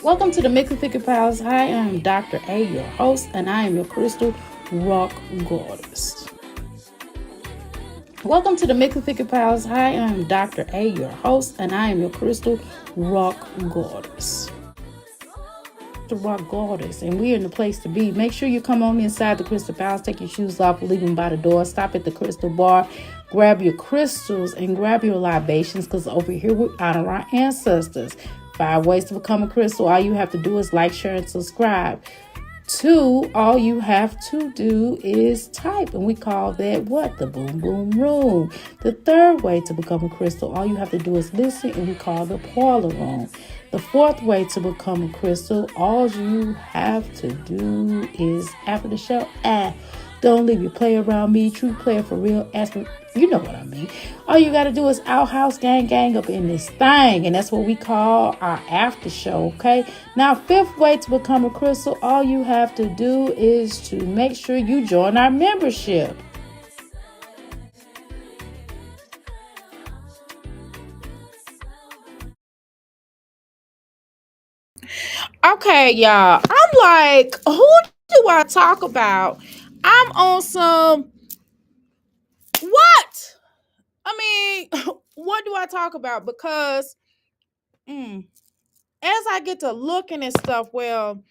Welcome to the Mix and Pick Pals. Hi, I'm Dr. A, your host, and I am your crystal rock goddess. Welcome to the Mix and Pick Pals. Hi, I'm Dr. A, your host, and I am your crystal rock goddess. The rock goddess, and we're in the place to be. Make sure you come on inside the crystal palace, take your shoes off, leave them by the door, stop at the crystal bar, grab your crystals and grab your libations, because over here we honor our ancestors. 5 ways to become a crystal. All you have to do is like, share, and subscribe. 2, all you have to do is type, and we call that what? The boom boom room. The 3rd way to become a crystal, all you have to do is listen, and we call the parlor room. The 4th way to become a crystal, all you have to do is after the show, don't leave your play around me. True player for real. Ask me, you know what I mean. All you got to do is outhouse gang up in this thing. And that's what we call our after show, okay? Now, 5th way to become a crystal, all you have to do is to make sure you join our membership. Okay, y'all. I'm like, who do I talk about? I'm on some, what? I mean, what do I talk about? Because as I get to looking at stuff, well,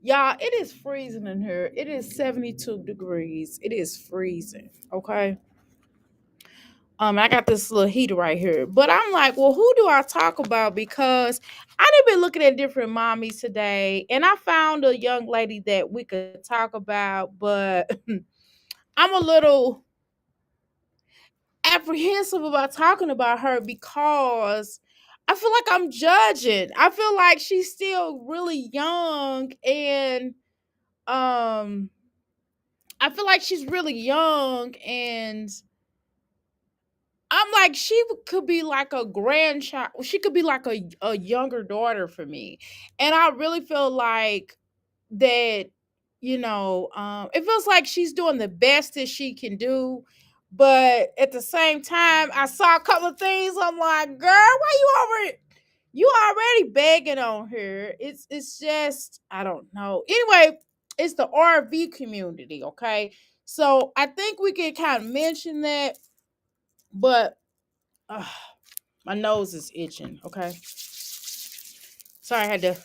y'all, it is freezing in here. It is 72 degrees. It is freezing. Okay. I got this little heater right here. But I'm like, well, who do I talk about? Because I done been looking at different mommies today, and I found a young lady that we could talk about, but I'm a little apprehensive about talking about her because I feel like I'm judging. I feel like she's still really young, and um I feel like she's really young, and I'm like, she could be like a grandchild. She could be like a younger daughter for me. And I really feel like that, it feels like she's doing the best that she can do. But at the same time, I saw a couple of things. I'm like, girl, why you already begging on her? It's just, I don't know. Anyway, it's the RV community, okay? So I think we can kind of mention that, but uh, my nose is itching. Okay, sorry, I had to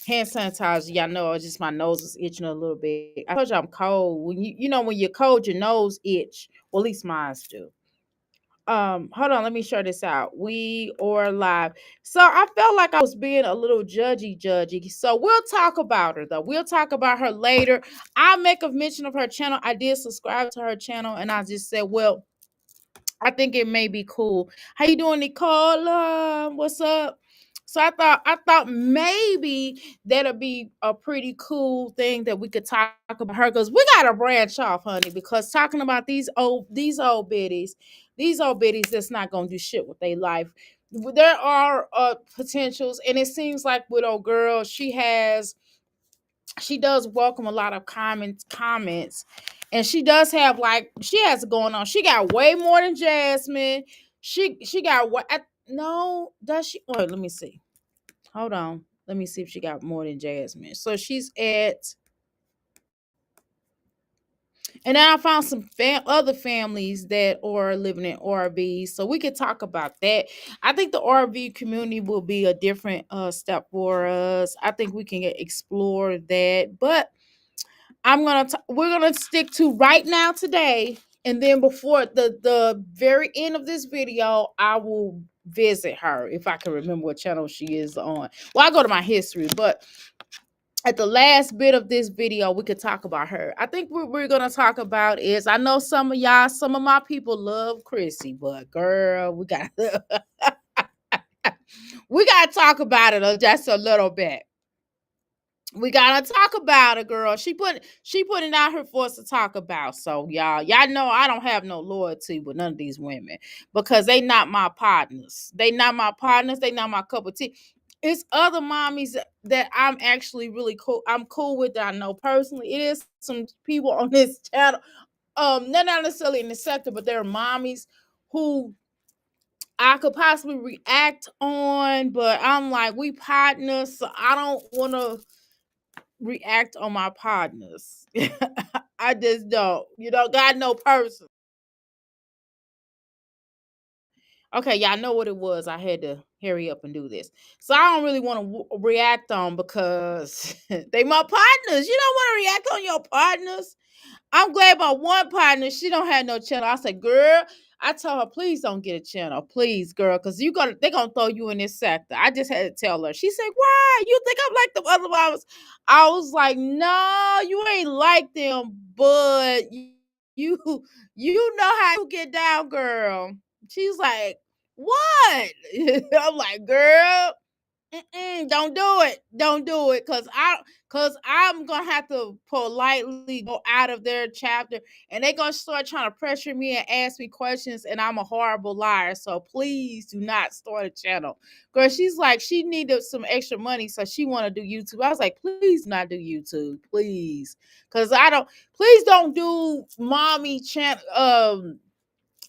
hand sanitizer. Y'all know it's just my nose is itching a little bit. I told you I'm cold. When when you're cold, your nose itch. Well, at least mine do. Hold on, let me share this out. We are live. So I felt like I was being a little judgy. So we'll talk about her though. We'll talk about her later. I'll make a mention of her channel. I did subscribe to her channel, and I just said, well, I think it may be cool. How you doing, Nicole? What's up? So I thought maybe that'd be a pretty cool thing that we could talk about her, because we gotta branch off, honey. Because talking about these old biddies that's not gonna do shit with their life. There are potentials, and it seems like with old girl, she does welcome a lot of comments, and she does have, like, she has it going on. She got way more than Jasmine. She got what? No, does she? Wait, let me see. Hold on, let me see if she got more than Jasmine. So she's at, and then I found some other families that are living in RVs, so we could talk about that. I think the RV community will be a different step for us. I think we can explore that, but we're gonna stick to right now today, and then before the very end of this video, I will visit her if I can remember what channel she is on. Well, I go to my history, but at the last bit of this video, we could talk about her. I think what we're gonna talk about is, I know some of my people love Chrissy, but girl, we gotta talk about it just a little bit. We gotta talk about it, girl. She putting out her for us to talk about. So y'all know I don't have no loyalty with none of these women, because they not my partners. They not my partners. They not my cup of tea. It's other mommies that I'm actually really cool. I'm cool with, that I know personally. It is some people on this channel, they're not necessarily in the sector, but they're mommies who I could possibly react on, but I'm like, we partners, so I don't want to react on my partners. I just don't. You know, God no person. Okay, y'all know what it was. I had to hurry up and do this. So I don't really want to react on because they my partners. You don't want to react on your partners. I'm glad my one partner, she don't have no channel. I said, girl, I told her, please don't get a channel. Please, girl, because they're gonna throw you in this sector. I just had to tell her. She said, why? You think I'm like the other ones? I was like, no, you ain't like them, but you you know how you get down, girl. She's like, what? I'm like, girl. Don't do it. Don't do it. Cause I'm gonna have to politely go out of their chapter and they're gonna start trying to pressure me and ask me questions and I'm a horrible liar. So please do not start a channel. Girl, she's like, she needed some extra money, so she wanna do YouTube. I was like, please not do YouTube, please. Cause please don't do mommy channel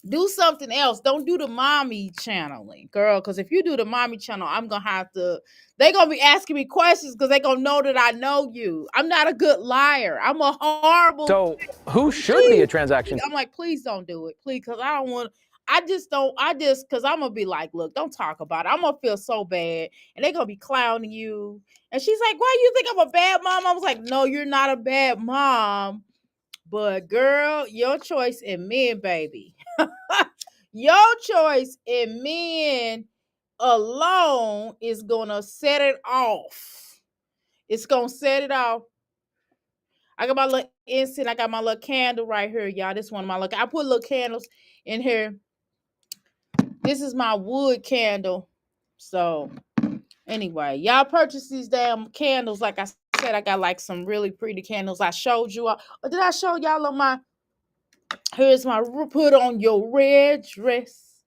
do something else. Don't do the mommy channeling, girl. Because if you do the mommy channel, I'm gonna have to. They're gonna be asking me questions because they're gonna know that I know you. I'm not a good liar. I'm a horrible. So, who should be a Please, transaction? I'm like, please don't do it, please, because I don't want. I just don't. I just because I'm gonna be like, look, don't talk about it. I'm gonna feel so bad, and they're gonna be clowning you. And she's like, why you think I'm a bad mom? I was like, no, you're not a bad mom. But girl, your choice in men, baby. Your choice in men alone is gonna set it off. It's gonna set it off. I got my little incense. I got my little candle right here, y'all. This one of my little. I put little candles in here. This is my wood candle. So anyway, y'all purchase these damn candles. Like I said, I got like some really pretty candles. I showed you all. Or did I show y'all on my? Here's my put on your red dress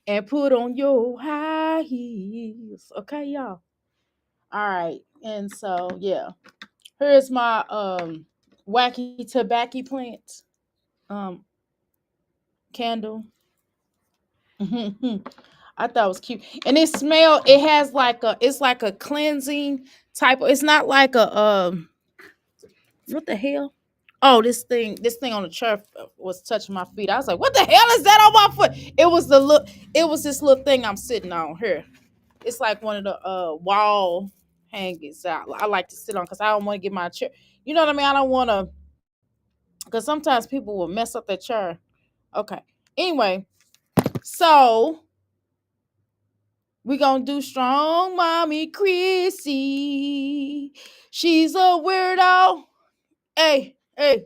and put on your high heels. Okay, y'all. All right. And so yeah. Here's my wacky tobacco plant um candle. I thought it was cute. And it has like it's like a cleansing type of, it's not like a what the hell? Oh, this thing on the chair was touching my feet. I was like, what the hell is that on my foot? It was this little thing I'm sitting on here. It's like one of the wall hangings I like to sit on because I don't want to get my chair. You know what I mean? I don't want to, because sometimes people will mess up their chair. Okay. Anyway, so we gonna do strong mommy Chrissy. She's a weirdo. Hey, hey.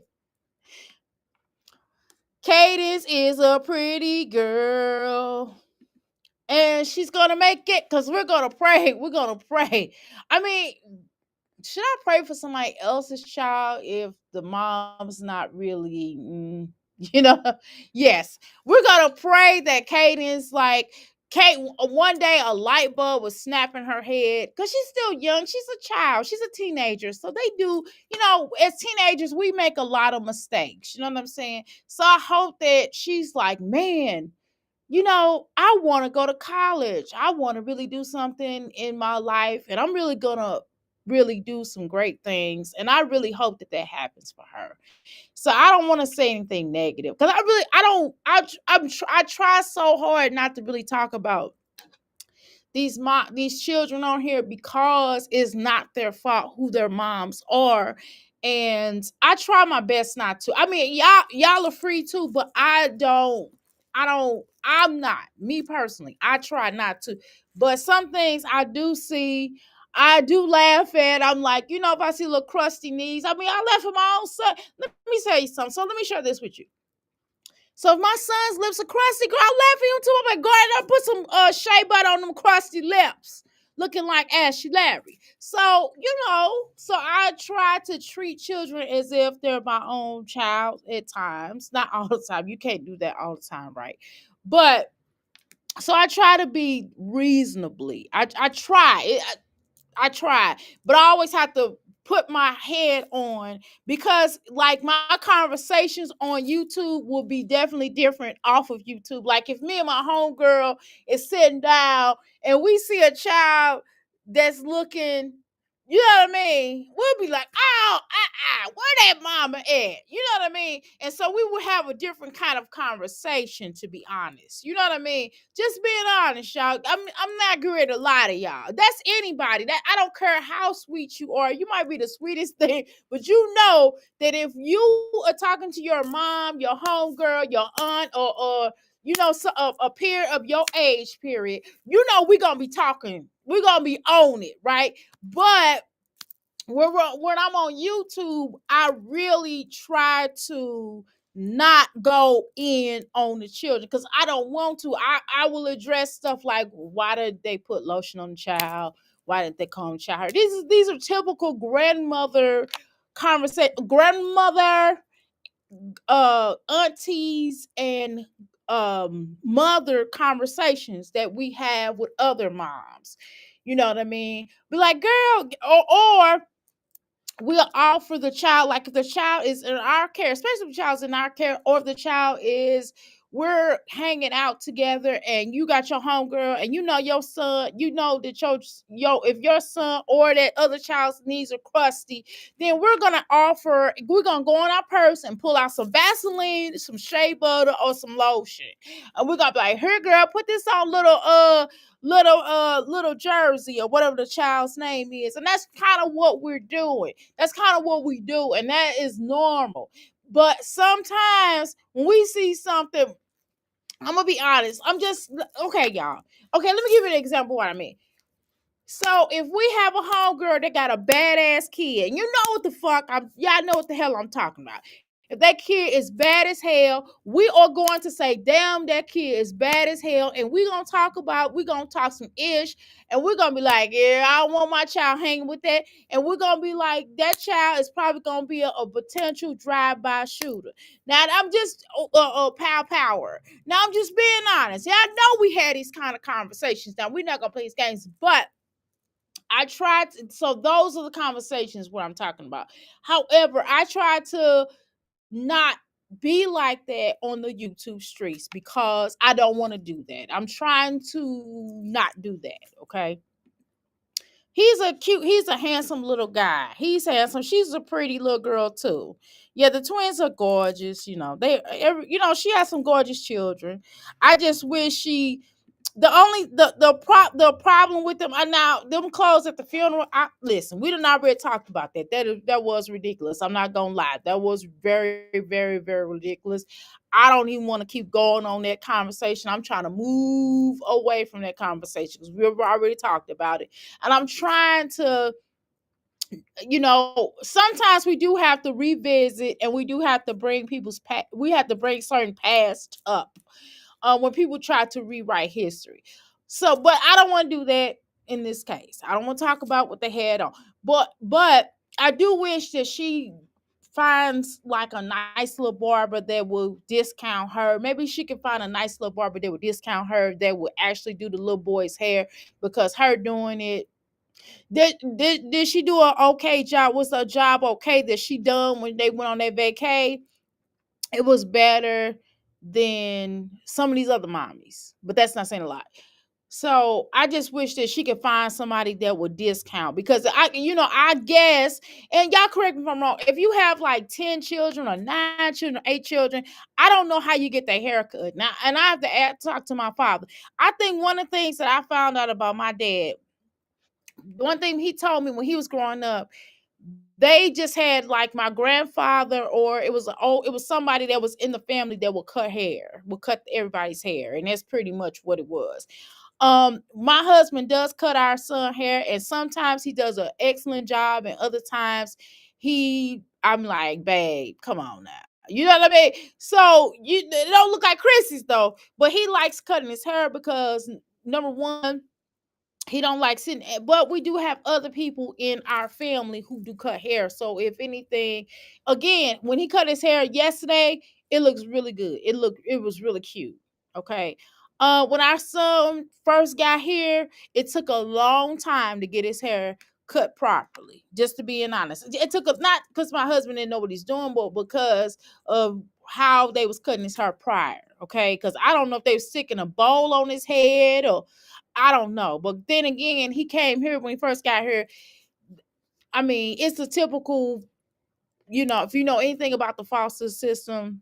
Cadence is a pretty girl. And she's gonna make it because we're gonna pray. We're gonna pray. I mean, should I pray for somebody else's child if the mom's not really, you know? Yes, we're gonna pray that Cadence, like, Kate, one day a light bulb was snapping her head because she's still young. She's a child. She's a teenager. So they do, as teenagers, we make a lot of mistakes. You know what I'm saying? So I hope that she's like, man, I want to go to college. I want to really do something in my life, and I'm really gonna really do some great things. And I really hope that that happens for her. So I don't want to say anything negative because I don't. I try so hard not to really talk about these children on here because it's not their fault who their moms are. And I try my best not to. I mean, y'all are free too, but I'm not, me personally. I try not to. But some things I do see, I do laugh at. I'm like, if I see little crusty knees, I mean, I laugh at my own son. Let me tell you something. So let me share this with you. So if my son's lips are crusty, girl, I laugh at him too. I'm like, go ahead and put some shea butter on them crusty lips, looking like Ashley Larry. So, so I try to treat children as if they're my own child at times. Not all the time. You can't do that all the time, right? But so I try to be reasonably. I try. I try, but I always have to put my head on, because like my conversations on YouTube will be definitely different off of YouTube. Like if me and my homegirl is sitting down and we see a child that's looking, you know what I mean? We'll be like, oh, where that mama at? You know what I mean? And so we would have a different kind of conversation, to be honest. You know what I mean? Just being honest, y'all. I'm not going to lie to y'all. That's anybody. That I don't care how sweet you are. You might be the sweetest thing, but you know that if you are talking to your mom, your homegirl, your aunt, or you know, so, a peer of your age period, you know we're gonna be talking. We're gonna be on it, right? But when I'm on YouTube, I really try to not go in on the children because I don't want to. I will address stuff like, why did they put lotion on the child? Why did they call the child? These are typical grandmother conversation, grandmother, aunties, and mother conversations that we have with other moms. You know what I mean? Be like, girl, or we'll offer the child, like if the child is in our care, especially if the child's in our care, or if the child is, we're hanging out together and you got your homegirl and you know your son, you know that if your son or that other child's knees are crusty, then we're gonna go in our purse and pull out some Vaseline, some shea butter, or some lotion. And we're gonna be like, here girl, put this on little Jersey or whatever the child's name is. And that's kind of what we're doing. That's kind of what we do, and that is normal. But sometimes when we see something, I'm gonna be honest. I'm just okay, y'all. Okay, let me give you an example of what I mean. So if we have a homegirl that got a badass kid, and you know what the fuck, y'all know what the hell I'm talking about. If that kid is bad as hell, we are going to say, damn, that kid is bad as hell. And we're going to talk some ish. And we're going to be like, yeah, I don't want my child hanging with that. And we're going to be like, that child is probably going to be a potential drive-by shooter. Now, I'm just power. Now, I'm just being honest. Yeah, I know we had these kind of conversations. Now, we're not going to play these games, but I tried to, so those are the conversations what I'm talking about. However, I try to not be like that on the YouTube streets because I don't want to do that. I'm trying to not do that, okay? He's a handsome little guy. He's handsome. She's a pretty little girl too. Yeah, the twins are gorgeous, you know. She has some gorgeous children. I just wish she the problem with them are now them clothes at the funeral. Listen, we done already talked about that. That was ridiculous. I'm not gonna lie. That was very, very, very ridiculous. I don't even want to keep going on that conversation. I'm trying to move away from that conversation because we've already talked about it. And I'm trying to, sometimes we do have to revisit and we do have to bring we have to bring certain past up when people try to rewrite history. So, but I don't want to do that in this case. I don't want to talk about what they had on. But I do wish that she finds like a nice little barber that will discount her. Maybe she can find a nice little barber that will discount her, that will actually do the little boy's hair, because her doing it. Did she do an okay job? Was her job okay that she done when they went on their vacay? It was better than some of these other mommies, but that's not saying a lot. So I just wish that she could find somebody that would discount, because I guess, and y'all correct me if I'm wrong, if you have like 10 children or 9 children or 8 children, I don't know how you get their haircut. Now, and I have to talk to my father. I think one of the things that I found out about my dad, one thing he told me when he was growing up, they just had like my grandfather, or it was somebody that was in the family that would cut everybody's hair, and that's pretty much what it was. My husband does cut our son hair, and sometimes he does an excellent job, and other times I'm like, babe, come on now. You know what I mean? So it don't look like Chrissy's though, but he likes cutting his hair because, number one, he don't like sitting, but we do have other people in our family who do cut hair. So if anything, again, when he cut his hair yesterday, it looks really good. It was really cute. Okay. When our son first got here, it took a long time to get his hair cut properly. Just to being honest, it took us not because my husband didn't know what he's doing, but because of how they was cutting his hair prior. Okay, because I don't know if they was sticking a bowl on his head or I don't know. But then again, he came here when he first got here. I mean, it's a typical, if you know anything about the foster system,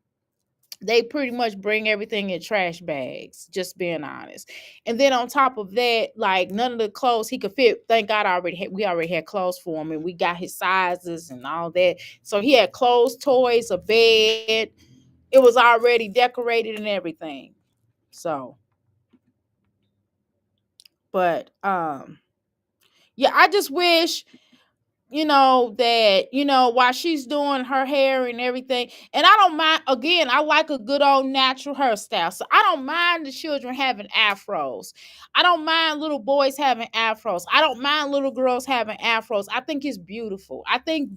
they pretty much bring everything in trash bags, just being honest. And then on top of that, like none of the clothes he could fit. Thank God we already had clothes for him and we got his sizes and all that. So he had clothes, toys, a bed. It was already decorated and everything. So, but yeah, I just wish that, while she's doing her hair and everything, and I don't mind, again, I like a good old natural hairstyle. So I don't mind the children having afros. I don't mind little boys having afros. I don't mind little girls having afros. I think it's beautiful. I think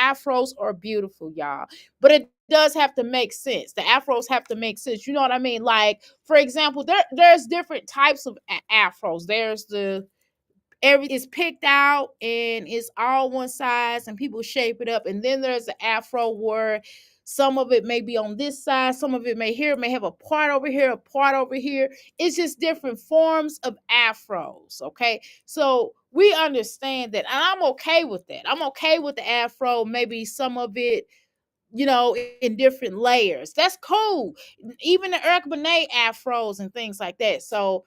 afros are beautiful, y'all. But it does have to make sense. The afros have to make sense. You know what I mean? Like, for example, there's different types of afros. There's the is picked out and it's all one size and people shape it up. And then there's the afro where some of it may be on this side, some of it may have a part over here, a part over here. It's just different forms of afros. Okay, so we understand that, and I'm okay with that. I'm okay with the afro, maybe some of it, in different layers. That's cool. Even the Eric Benet afros and things like that. So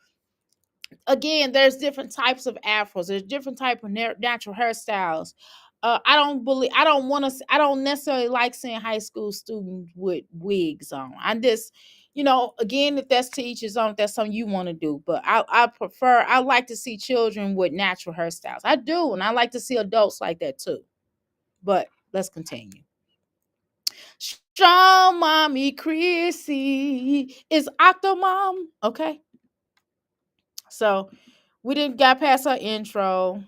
again, there's different types of afros. There's different type of natural hairstyles. I don't necessarily like seeing high school students with wigs on. I just, again, if that's to each his own, if that's something you want to do. But I like to see children with natural hairstyles. I do, and I like to see adults like that too. But let's continue. Strong mommy Chrissy is Octomom. Okay. So we didn't got past our intro.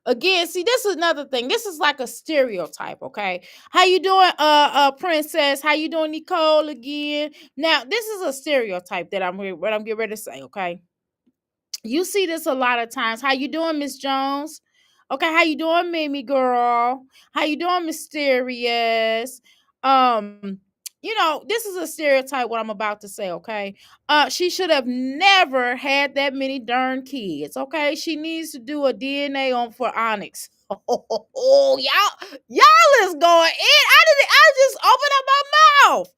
Again, see, this is another thing. This is like a stereotype, okay? How you doing, princess? How you doing, Nicole? Again, now this is a stereotype that what I'm getting ready to say, okay? You see this a lot of times. How you doing, Miss Jones? Okay, how you doing, Mimi girl? How you doing, Mysterious? This is a stereotype what I'm about to say, okay? She should have never had that many darn kids, okay? She needs to do a DNA on for Onyx. Oh, y'all is going in. I just opened up my mouth.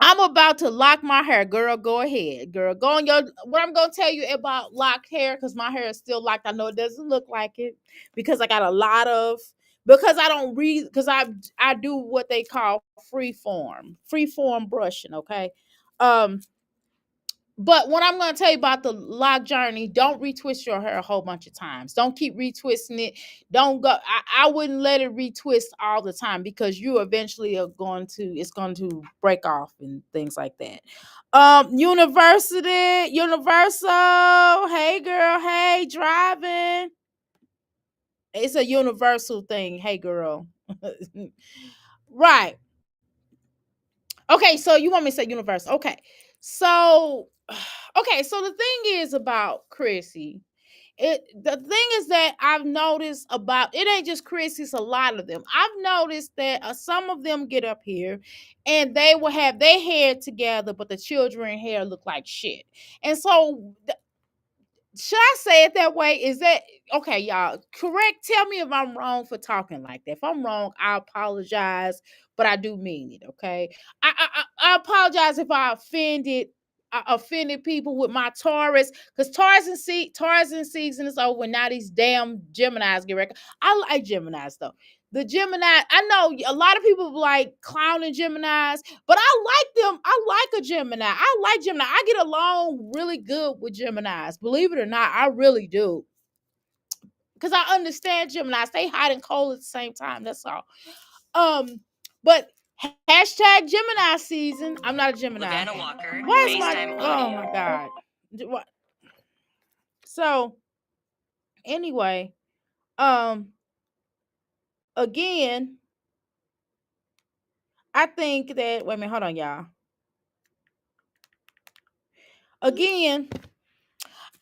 I'm about to lock my hair, girl. Go ahead, girl. Go on your. What I'm gonna tell you about locked hair, because my hair is still locked. I know it doesn't look like it because I got a lot of. Because I don't read. Because I do what they call free form brushing. Okay, um, but what I'm going to tell you about the lock journey, don't retwist your hair a whole bunch of times. Don't keep retwisting it. Don't go. I wouldn't let it retwist all the time because you eventually it's going to break off and things like that. Universal. Hey girl. Hey, driving. It's a universal thing. Hey girl. Right. Okay, so you want me to say universal. Okay. So so the thing is about Chrissy. The thing is that I've noticed about it ain't just Chrissy, it's a lot of them. I've noticed that some of them get up here and they will have their hair together, but the children hair look like shit. And so should I say it that way? Is that okay, y'all? Correct. Tell me if I'm wrong for talking like that. If I'm wrong, I apologize, but I do mean it. Okay. I apologize if I offended people with my Taurus, because Taurus and season is over. Now these damn Geminis get record. I like Geminis though. The Gemini, I know a lot of people like clowning Geminis, but I like them. I like a Gemini. I like Gemini. I get along really good with Geminis. Believe it or not, I really do. Because I understand Geminis. They hot and cold at the same time. That's all. But hashtag Gemini season. I'm not a Gemini. Why is my oh my god. What? So anyway, um, again, I think that wait a minute, hold on, y'all. Again,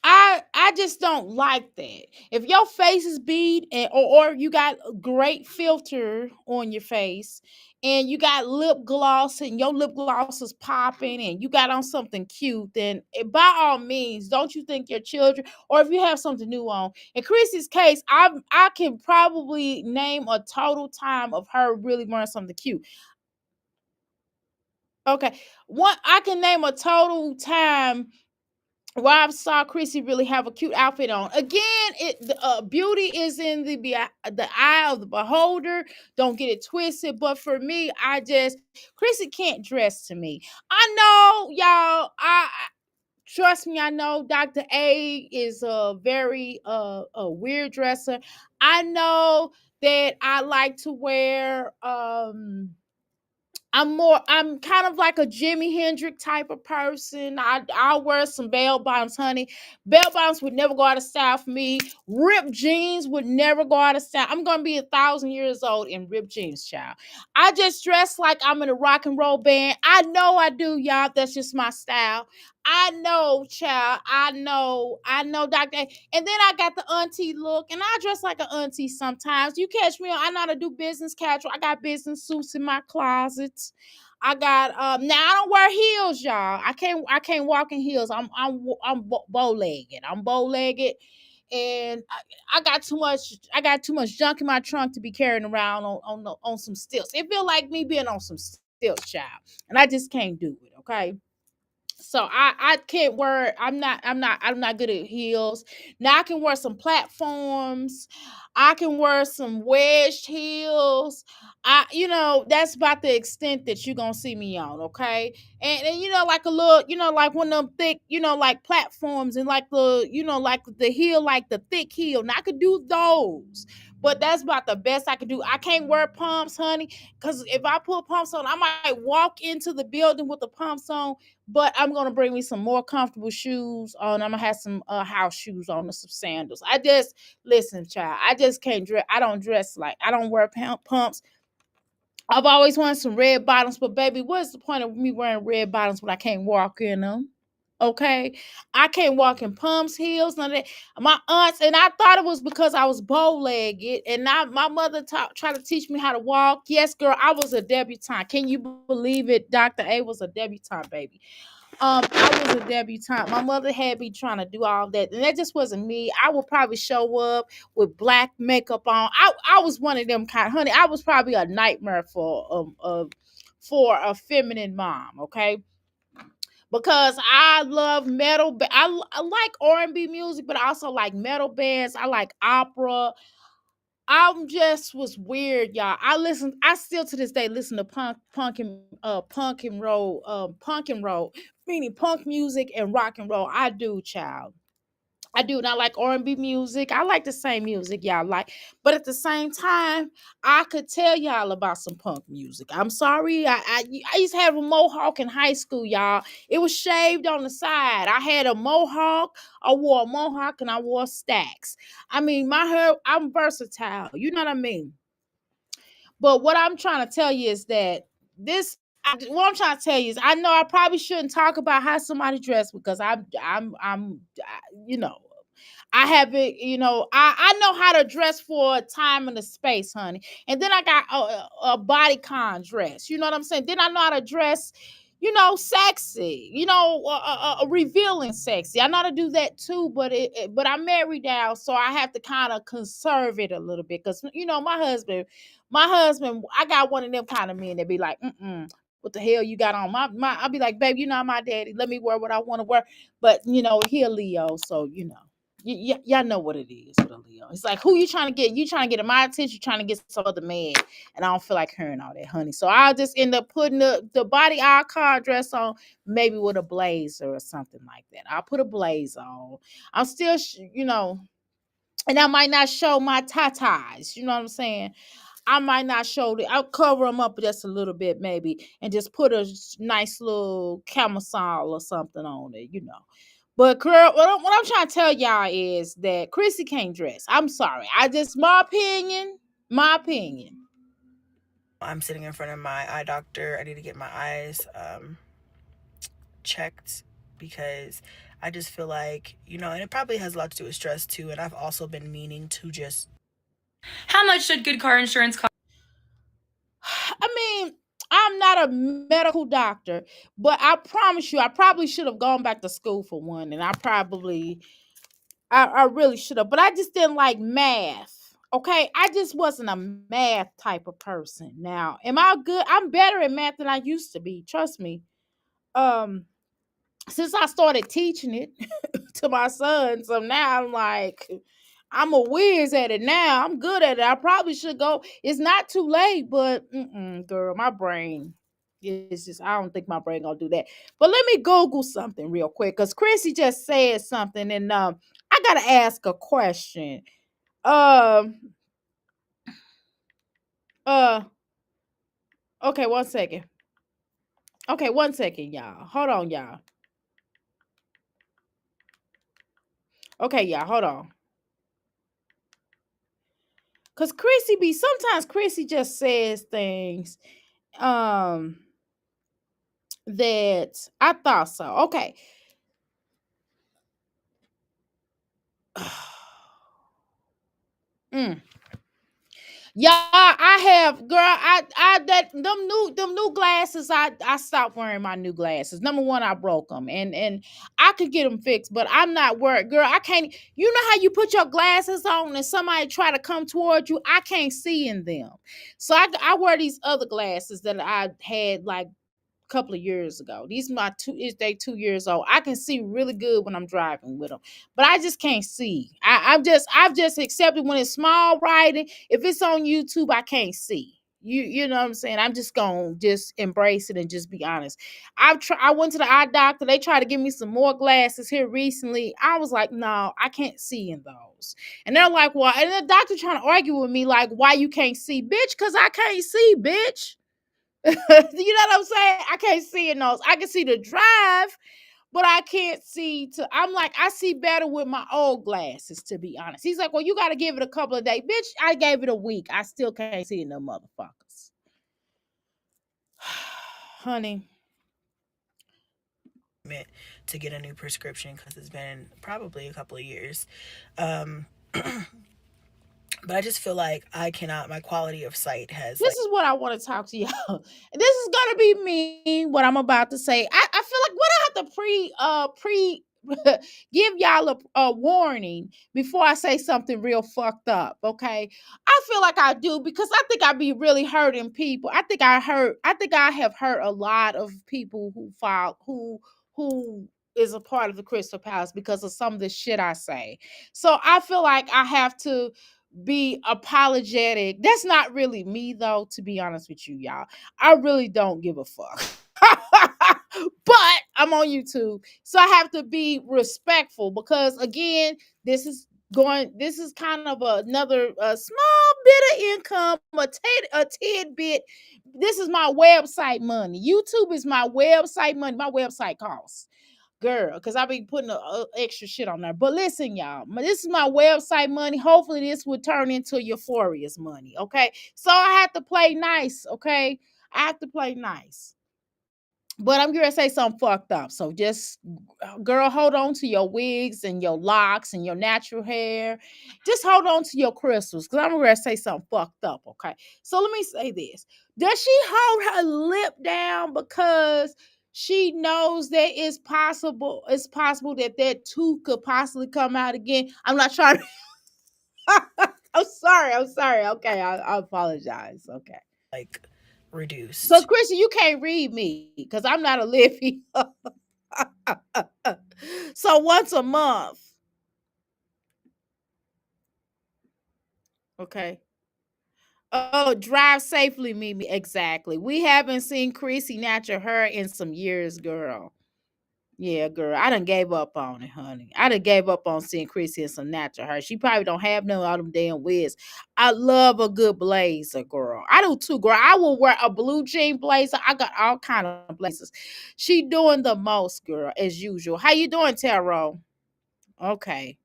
I just don't like that. If your face is beat or you got a great filter on your face and you got lip gloss and your lip gloss is popping and you got on something cute, then by all means, don't you think your children, or if you have something new on. In Chrissy's case, I can probably name a total time of her really wearing something cute. Okay. One I can name a total time where I saw Chrissy really have a cute outfit on. Again, beauty is in the eye of the beholder. Don't get it twisted. But for me, Chrissy can't dress to me. I know, y'all. Trust me. I know Dr. A is a very a weird dresser. I know that I like to wear I'm kind of like a Jimi Hendrix type of person. I'll wear some bell bottoms, honey. Bell bottoms would never go out of style for me. Ripped jeans would never go out of style. I'm gonna be 1,000 years old in ripped jeans, child. I just dress like I'm in a rock and roll band. I know I do, y'all. That's just my style. I know, child. I know, Dr. A. And then I got the auntie look, and I dress like an auntie sometimes. You catch me on, I know how to do business casual. I got business suits in my closets. I got now I don't wear heels, y'all. I can't walk in heels. I'm bow legged. I'm bow legged, and I got too much junk in my trunk to be carrying around on some stilts. It feel like me being on some stilts, child, and I just can't do it. Okay, so I can't wear. I'm not good at heels. Now I can wear some platforms. I can wear some wedged heels. That's about the extent that you're gonna see me on, okay? And like a little, like one of them thick, like platforms and like like the heel, like the thick heel. Now I could do those. But that's about the best I can do. I can't wear pumps, honey, because if I put pumps on, I might walk into the building with the pumps on, but I'm gonna bring me some more comfortable shoes on. I'm gonna have some house shoes on and some sandals. I just listen, child. I just can't dress. I don't dress like I don't wear pumps. I've always wanted some red bottoms, but baby, what's the point of me wearing red bottoms when I can't walk in them? Okay, I can't walk in pumps, heels, none of that. My aunts, and I thought it was because I was bow legged, and my mother tried to teach me how to walk. Yes, girl, I was a debutante. Can you believe it? Dr. A was a debutante, baby. I was a debutante. My mother had me trying to do all that, and that just wasn't me. I would probably show up with black makeup on. I was one of them kind, honey. I was probably a nightmare for a feminine mom. Okay, because I love metal. I like R&B music, but I also like metal bands. I like opera. I'm just was weird, y'all. I still to this day listen to punk and roll, meaning punk music and rock and roll. I do, child. I do not like R&B music. I like the same music y'all like, but at the same time, I could tell y'all about some punk music. I'm sorry, I used to have a mohawk in high school, y'all. It was shaved on the side. I had a mohawk. I wore a mohawk and I wore stacks. I mean, my hair. I'm versatile. You know what I mean? But what I'm trying to tell you is that this. What I'm trying to tell you is, I know I probably shouldn't talk about how somebody dressed because you know. I haven't, I know how to dress for a time and a space, honey. And then I got a body con dress. You know what I'm saying? Then I know how to dress, sexy. Revealing sexy. I know how to do that too. But I'm married now, so I have to kind of conserve it a little bit because my husband, I got one of them kind of men that be like, what the hell you got on? I'll be like, babe, my daddy. Let me wear what I want to wear. But he a Leo, so y'all know what it is with a Leo. It's like, who you trying to get? You trying to get my attention? You trying to get some other man? And I don't feel like hearing all that, honey. So I'll just end up putting the body car dress on, maybe with a blazer or something like that. I'll put a blazer on. I'm still, and I might not show my tatas. You know what I'm saying? I might not show it. I'll cover them up just a little bit, maybe, and just put a nice little camisole or something on it. But girl, what I'm trying to tell y'all is that Chrissy can't dress. I'm sorry. My opinion. My opinion. I'm sitting in front of my eye doctor. I need to get my eyes checked because I just feel like, and it probably has a lot to do with stress too. And I've also been meaning to just. How much should good car insurance cost? I mean, I'm not a medical doctor, but I promise you, I probably should have gone back to school for one, and I really should have, but I just didn't like math. Okay, I just wasn't a math type of person. Now, am I good? I'm better at math than I used to be. Trust me. Um, since I started teaching it to my son, so now I'm a whiz at it now. I'm good at it. I probably should go. It's not too late, but girl, my brain is just. I don't think my brain gonna do that. But let me Google something real quick, cause Chrissy just said something, and I gotta ask a question. Um, uh, okay, 1 second. Okay, 1 second, y'all. Hold on, y'all. Okay, y'all, hold on. Cause sometimes Chrissy just says things um that I thought so. Okay. Mm. Yeah, I have, girl. I that them new glasses. I stopped wearing my new glasses. Number one, I broke them, and I could get them fixed, but I'm not worried, girl. I can't. You know how you put your glasses on and somebody try to come toward you? I can't see in them, so I wear these other glasses that I had like couple of years ago. These my two is they 2 years old. I can see really good when I'm driving with them, but I just can't see. I've just accepted when it's small writing. If it's on YouTube, I can't see. You know what I'm saying? I'm just gonna just embrace it and just be honest. I went to the eye doctor. They tried to give me some more glasses here recently. I was like, no, I can't see in those. And they're like, well, and the doctor trying to argue with me like, why you can't see, bitch? Cause I can't see, bitch. You know what I'm saying? I can't see in those. I can see the drive, but I can't see to. I'm like, I see better with my old glasses, to be honest. He's like, well, you got to give it a couple of days. Bitch, I gave it a week. I still can't see in them motherfuckers. Honey. To get a new prescription because it's been probably a couple of years. Um, but I just feel like I cannot. My quality of sight has This like. is what I want to talk to y'all. This is gonna be me. What I'm about to say. I feel like what I have to pre give y'all a warning before I say something real fucked up. Okay, I feel like I do because I think I be really hurting people. I think I have hurt a lot of people who is a part of the Crystal Palace because of some of the shit I say. So I feel like I have to be apologetic. That's not really me though, to be honest with you, y'all. I really don't give a fuck. But I'm on YouTube. So I have to be respectful because again, this is kind of another small bit of income, a tidbit. This is my website money. YouTube is my website money. My website costs girl, because I be putting extra shit on there. But listen, y'all, this is my website money. Hopefully, this will turn into Euphoria's money. Okay, so I have to play nice. Okay, I have to play nice. But I'm gonna say something fucked up. So just, girl, hold on to your wigs and your locks and your natural hair. Just hold on to your crystals, because I'm gonna say something fucked up. Okay. So let me say this: does she hold her lip down because she knows that it's possible? It's possible that that tooth could possibly come out again. I'm not trying to. I'm sorry. I'm sorry. Okay, I apologize. Okay. Like Because reduced. Christian, you can't read me because I'm not a living. So once a month. Okay. Oh, drive safely, Mimi. Exactly. We haven't seen Chrissy natural hair in some years, girl. Yeah, girl. I done gave up on it, honey. I done gave up on seeing Chrissy in some natural hair. She probably don't have none of all them damn wigs. I love a good blazer, girl. I do too, girl. I will wear a blue jean blazer. I got all kind of blazers. She doing the most, girl, as usual. How you doing, Taro? Okay.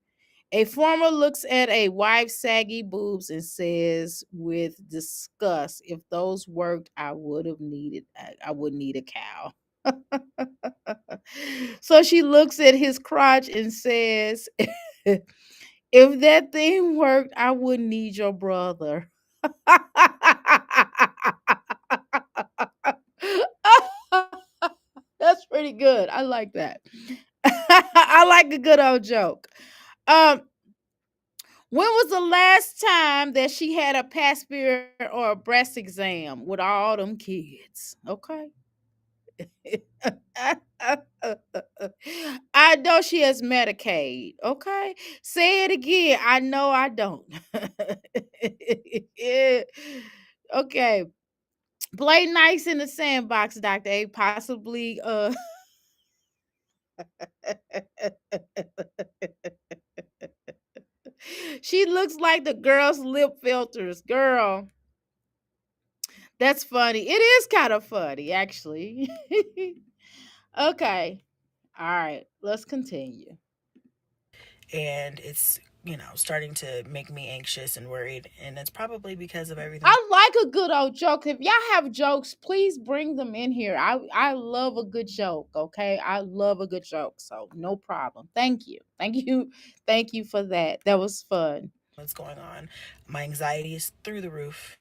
A farmer looks at a wife's saggy boobs and says with disgust, if those worked, I would need a cow. So she looks at his crotch and says, if that thing worked, I wouldn't need your brother. That's pretty good. I like that. I like a good old joke. Um, when was the last time that she had a pap smear or a breast exam with all them kids? Okay. I know she has Medicaid. Okay. Say it again. I know I don't. Yeah. Okay. Play nice in the sandbox, Dr. A. Possibly she looks like the girl's lip filters. Girl, that's funny. It is kind of funny, actually. Okay. All right. Let's continue. And it's, starting to make me anxious and worried, and it's probably because of everything. I like a good old joke. If y'all have jokes, please bring them in here. I love a good joke, okay? I love a good joke. So, no problem. Thank you. Thank you. Thank you for that. That was fun. What's going on. My anxiety is through the roof.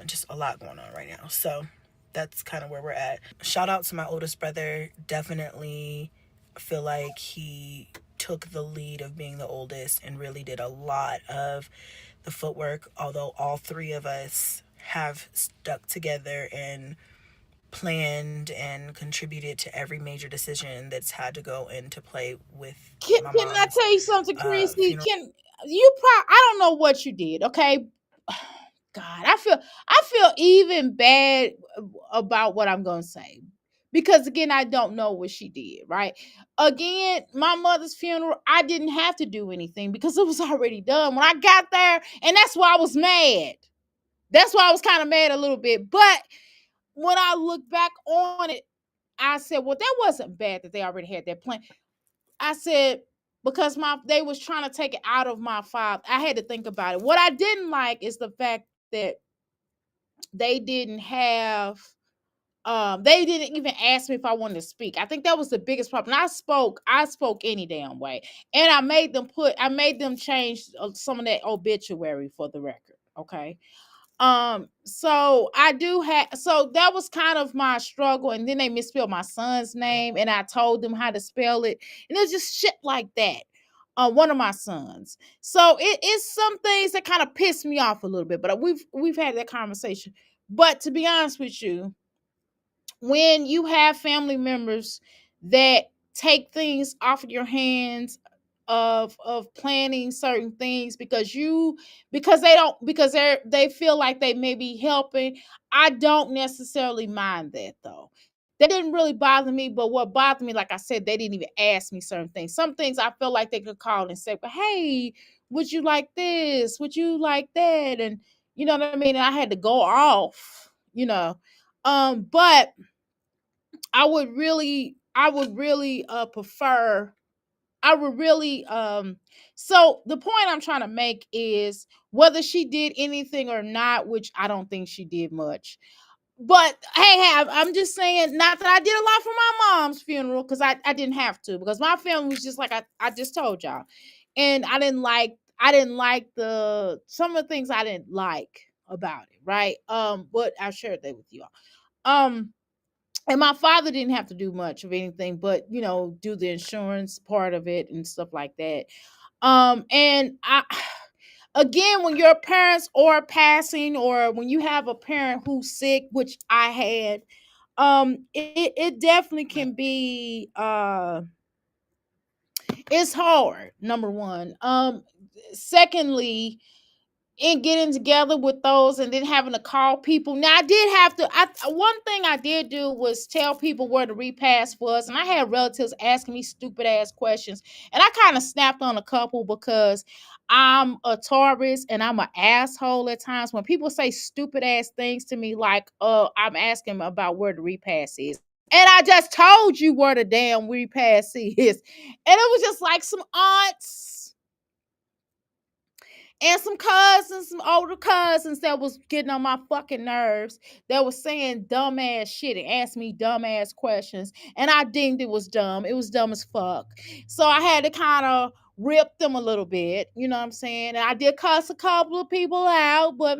Just a lot going on right now. So that's kind of where we're at. Shout out to my oldest brother. Definitely feel like he took the lead of being the oldest and really did a lot of the footwork, although all three of us have stuck together and planned and contributed to every major decision that's had to go into play with my Can I mom's tell you something, Chrissy? funeral. Can you I don't know what you did, okay? God, I feel even bad about what I'm gonna say. Because again, I don't know what she did, right? Again, my mother's funeral, I didn't have to do anything because it was already done. When I got there, and that's why I was mad. That's why I was kind of mad a little bit. But when I look back on it, I said, well, that wasn't bad that they already had that plan. I said, because they was trying to take it out of my father. I had to think about it. What I didn't like is the fact that they didn't have they didn't even ask me if I wanted to speak. I think that was the biggest problem. I spoke any damn way. And I made them change some of that obituary for the record. Okay. So I do have so that was kind of my struggle, and then they misspelled my son's name, and I told them how to spell it, and it's just shit like that. One of my sons. So it is some things that kind of piss me off a little bit, but we've had that conversation. But to be honest with you, when you have family members that take things off of your hands of planning certain things because they don't because they feel like they may be helping. I don't necessarily mind that though. That didn't really bother me, but what bothered me, like I said, they didn't even ask me certain things. Some things I feel like they could call and say, but hey, would you like this, would you like that, and you know what I mean, and I had to go off, but I would really prefer I would really so the point I'm trying to make is whether she did anything or not, which I don't think she did much. But hey, I'm just saying, not that I did a lot for my mom's funeral, because I didn't have to, because my family was just like I just told y'all. And I didn't like the some of the things I didn't like about it, right? But I shared that with you all. And my father didn't have to do much of anything but do the insurance part of it and stuff like that. And I again, when your parents are passing, or when you have a parent who's sick, which I had, it definitely can be it's hard, number one. Secondly, and getting together with those and then having to call people. Now I did have to one thing I did do was tell people where the repast was, and I had relatives asking me stupid ass questions, and I kind of snapped on a couple because I'm a Taurus and I'm an asshole at times. When people say stupid ass things to me, like I'm asking about where the repast is, and I just told you where the damn repast is. And it was just like some aunts and some cousins, some older cousins that was getting on my fucking nerves, that was saying dumbass shit and asking me dumbass questions. And I deemed it was dumb. It was dumb as fuck. So I had to kind of rip them a little bit, you know what I'm saying? And I did cuss a couple of people out, but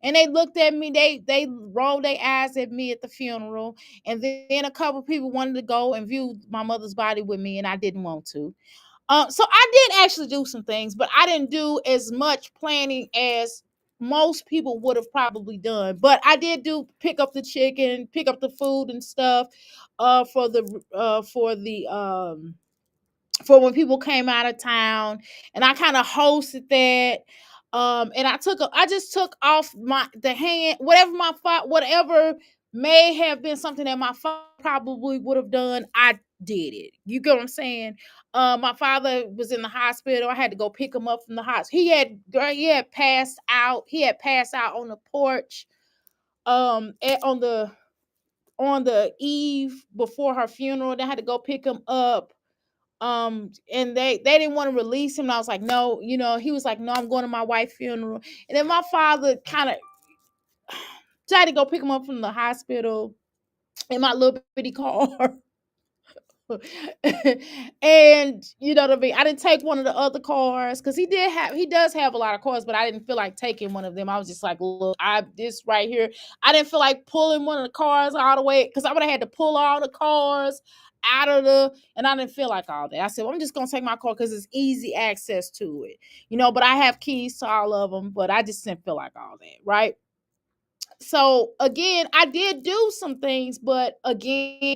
and they looked at me, they rolled their eyes at me at the funeral. And then a couple of people wanted to go and view my mother's body with me, and I didn't want to. So I did actually do some things, but I didn't do as much planning as most people would have probably done. But I did do pick up the chicken, pick up the food and stuff, for the for when people came out of town, and I kind of hosted that. And I just took off my the hand, whatever whatever may have been something that my father probably would have done, I did it. You get what I'm saying? My father was in the hospital. I had to go pick him up from the hospital. He had passed out. He had passed out on the porch. On the eve before her funeral. They had to go pick him up. And they didn't want to release him, and I was like, no, he was like, no, I'm going to my wife's funeral. And then my father kind of tried to go pick him up from the hospital in my little bitty car. And you know what I mean, I didn't take one of the other cars because he does have a lot of cars, but I didn't feel like taking one of them. I was just like, look, I this right here, I didn't feel like pulling one of the cars all the way, because I would have had to pull all the cars out of and I didn't feel like all that. I said, well, I'm just gonna take my car because it's easy access to it, but I have keys to all of them, but I just didn't feel like all that, right? So again, I did do some things, but again,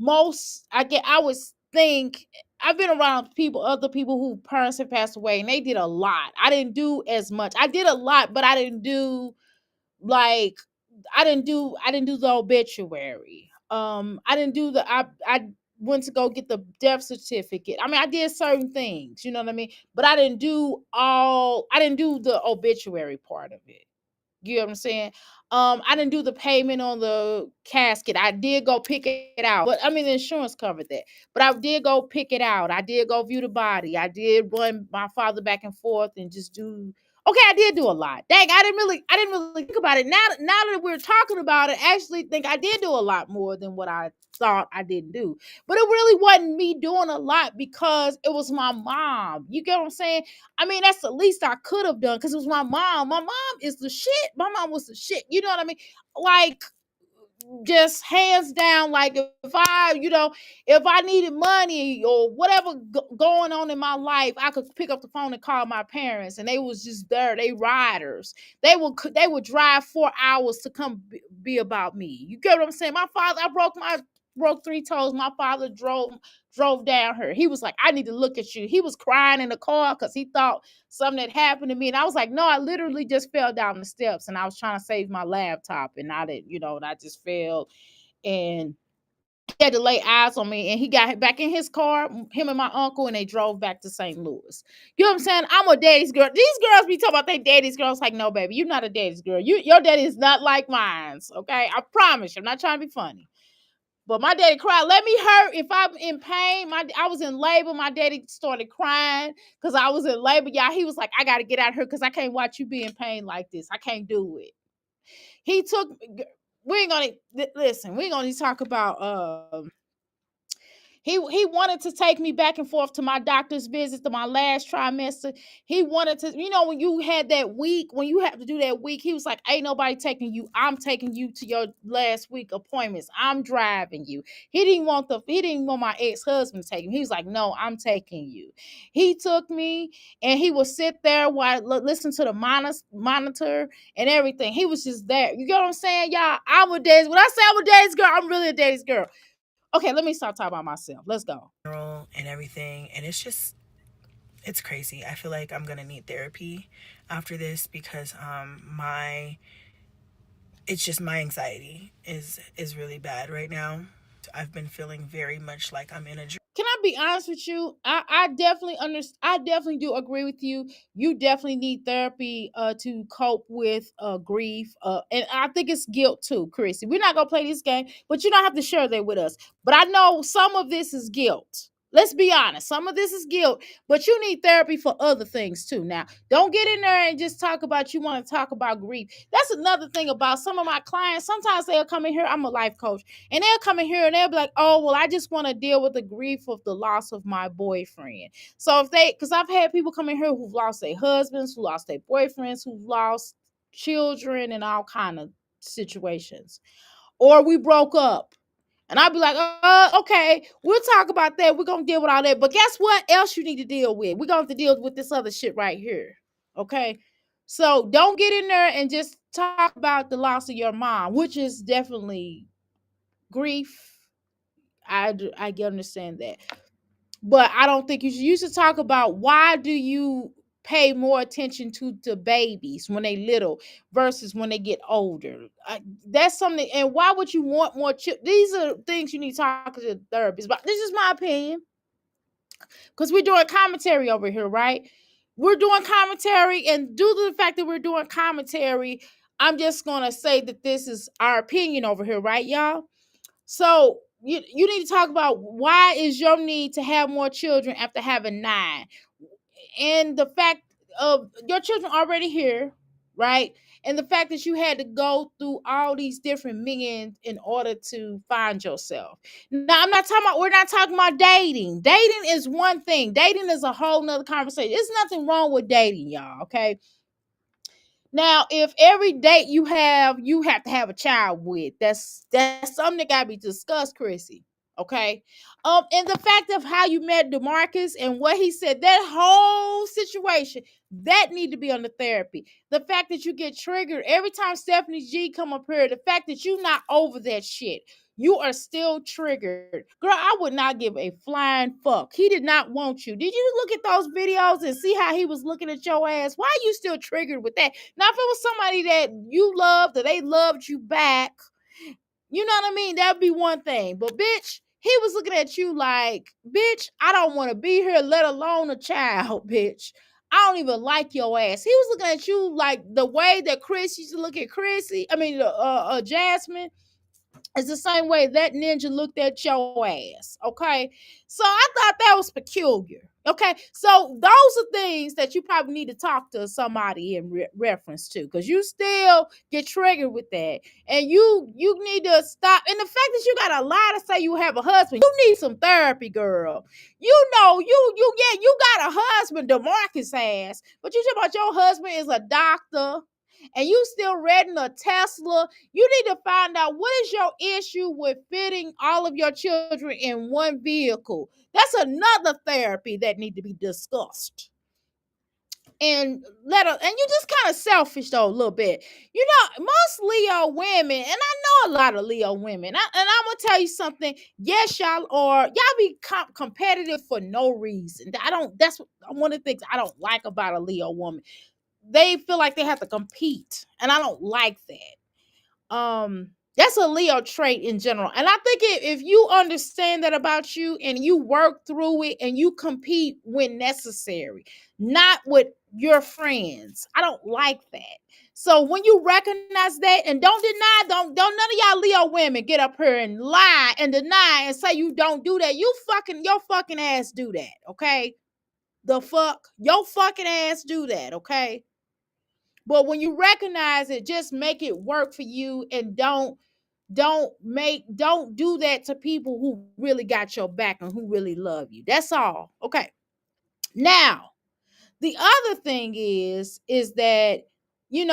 I was think I've been around other people who parents have passed away, and they did a lot. I didn't do as much. I did a lot, but I didn't do like I didn't do the obituary. I didn't do the I went to go get the death certificate. I mean, I did certain things, you know what I mean? But I didn't do the obituary part of it. You know what I'm saying? I didn't do the payment on the casket. I did go pick it out, but I mean, the insurance covered that. But I did go pick it out. I did go view the body. I did run my father back and forth and just do. Okay, I did do a lot. Dang, I didn't really think about it. Now that we're talking about it, I actually think I did do a lot more than what I thought I didn't do. But it really wasn't me doing a lot because it was my mom. You get what I'm saying? I mean, that's the least I could have done because it was my mom. My mom is the shit. My mom was the shit. You know what I mean? Like, just hands down, like if I needed money or whatever going on in my life, I could pick up the phone and call my parents, and they was just there. They riders. They would drive 4 hours to come be about me. You get what I'm saying? My father, I broke 3 toes. My father drove down her. He was like, I need to look at you. He was crying in the car because he thought something had happened to me. And I was like, no, I literally just fell down the steps, and I was trying to save my laptop, and I didn't, and I just fell, and he had to lay eyes on me, and he got back in his car, him and my uncle, and they drove back to St. Louis. You know what I'm saying? I'm a daddy's girl. These girls be talking about they daddy's girls. Like, no, baby, you're not a daddy's girl. Your daddy is not like mine's. Okay, I promise you. I'm not trying to be funny. But my daddy cried. Let me hurt if I'm in pain. I was in labor. My daddy started crying because I was in labor. Y'all, he was like, I got to get out of here because I can't watch you be in pain like this. I can't do it. He took. We ain't gonna listen. We ain't gonna talk about he wanted to take me back and forth to my doctor's visits to my last trimester. He wanted to, when you had that week, when you have to do that week, he was like, ain't nobody taking you. I'm taking you to your last week appointments. I'm driving you. He didn't want my ex-husband to take him. He was like, no, I'm taking you. He took me, and he would sit there while listen to the monitor and everything. He was just there. You get what I'm saying, y'all? When I say I'm a daddy's girl, I'm really a daddy's girl. Okay, let me start talking about myself. Let's go. And everything, and it's crazy. I feel like I'm gonna need therapy after this because my it's just my anxiety is really bad right now. I've been feeling very much like I'm in a Can I be honest with you? I definitely understand. I definitely do agree with you. You definitely need therapy to cope with grief. And I think it's guilt too, Chrissy. We're not gonna play this game, but you don't have to share that with us. But I know some of this is guilt. Let's be honest. Some of this is guilt, but you need therapy for other things too. Now, don't get in there and just talk about you want to talk about grief. That's another thing about some of my clients. Sometimes they'll come in here, I'm a life coach, and they'll come in here and they'll be like, oh, well, I just want to deal with the grief of the loss of my boyfriend. So if they, because I've had people come in here who've lost their husbands, who lost their boyfriends, who've lost children and all kind of situations. Or we broke up. And I'll be like, okay, we'll talk about that. We're going to deal with all that. But guess what else you need to deal with? We're going to have to deal with this other shit right here. Okay? So don't get in there and just talk about the loss of your mom, which is definitely grief. I understand that. But I don't think you should talk about why do you pay more attention to the babies when they little versus when they get older. That's something. And why would you want more children? These are things you need to talk to the therapist about. This is my opinion, because we're doing commentary over here, right? We're doing commentary, and due to the fact that we're doing commentary, I'm just gonna say that this is our opinion over here, right, y'all? So you need to talk about why is your need to have more children after having 9, and the fact of your children already here, right? And the fact that you had to go through all these different men in order to find yourself. Now, I'm not talking about, we're not talking about dating. Dating is one thing. Dating is a whole nother conversation. There's nothing wrong with dating, y'all. Okay. Now, if every date you have to have a child with, that's something that gotta be discussed, Chrissy. Okay. And the fact of how you met Demarcus and what he said, that whole situation, that need to be under therapy. The fact that you get triggered every time Stephanie G come up here, the fact that you not over that shit. You are still triggered. Girl, I would not give a flying fuck. He did not want you. Did you look at those videos and see how he was looking at your ass? Why are you still triggered with that? Now, if it was somebody that you loved or they loved you back, you know what I mean? That'd be one thing. But bitch, he was looking at you like, bitch, I don't want to be here, let alone a child, bitch. I don't even like your ass. He was looking at you like the way that Chris used to look at Chrissy. I mean, Jasmine. It's the same way that ninja looked at your ass. Okay. So I thought that was peculiar. Okay. So those are things that you probably need to talk to somebody in reference to, because you still get triggered with that. And you need to stop. And the fact that you got a lie to say you have a husband, you need some therapy, girl. You know, yeah, you got a husband, DeMarcus has, but you talk about your husband is a doctor and you still renting a Tesla. You need to find out what is your issue with fitting all of your children in one vehicle. That's another therapy that need to be discussed. And you just kind of selfish though a little bit. You know, most Leo women, and I know a lot of Leo women, and I'm gonna tell you something. Yes, y'all be competitive for no reason. That's one of the things I don't like about a Leo woman. They feel like they have to compete, and I don't like that. That's a Leo trait in general, and I think if you understand that about you and you work through it and you compete when necessary, not with your friends, I don't like that. So when you recognize that, and don't deny, don't none of y'all Leo women get up here and lie and deny and say you don't do that. Your fucking ass do that, okay? The fuck, your fucking ass do that, okay? But when you recognize it, just make it work for you, and don't do that to people who really got your back and who really love you. That's all. Okay. Now, the other thing is that you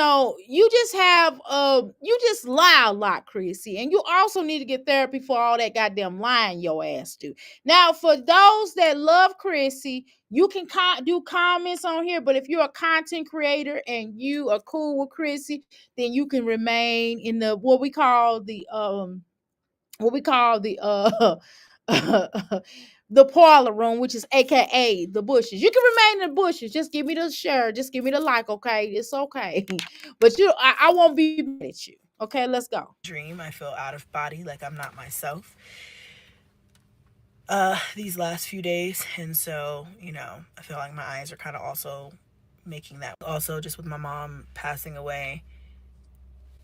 just lie a lot, Chrissy, and you also need to get therapy for all that goddamn lying your ass do. Now, for those that love Chrissy, you can do comments on here, but if you're a content creator and you are cool with Chrissy, then you can remain in the what we call the the parlor room, which is aka the bushes. You can remain in the bushes. Just give me the share. Just give me the like. Okay, it's okay. But I won't be mad at you. Okay, let's go. Dream. I feel out of body, like I'm not myself. These last few days, and so I feel like my eyes are kind of also making that. Also, just with my mom passing away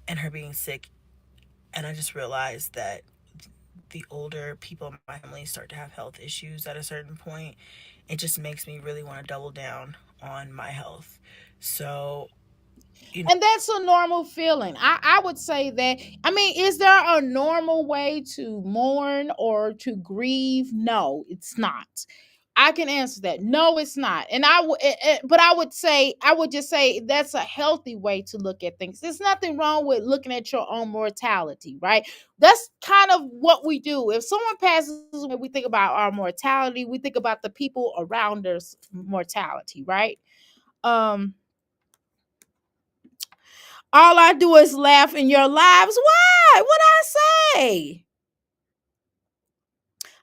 and her being sick, and I just realized that the older people in my family start to have health issues at a certain point, it just makes me really want to double down on my health. So, you know, And that's a normal feeling. I would say that. I mean, is there a normal way to mourn or to grieve? No, it's not. I can answer that. No, it's not. And but I would just say that's a healthy way to look at things. There's nothing wrong with looking at your own mortality, right? That's kind of what we do. If someone passes away, we think about our mortality. We think about the people around us mortality, right? Um, all I do is laugh in your lives. Why? What I say?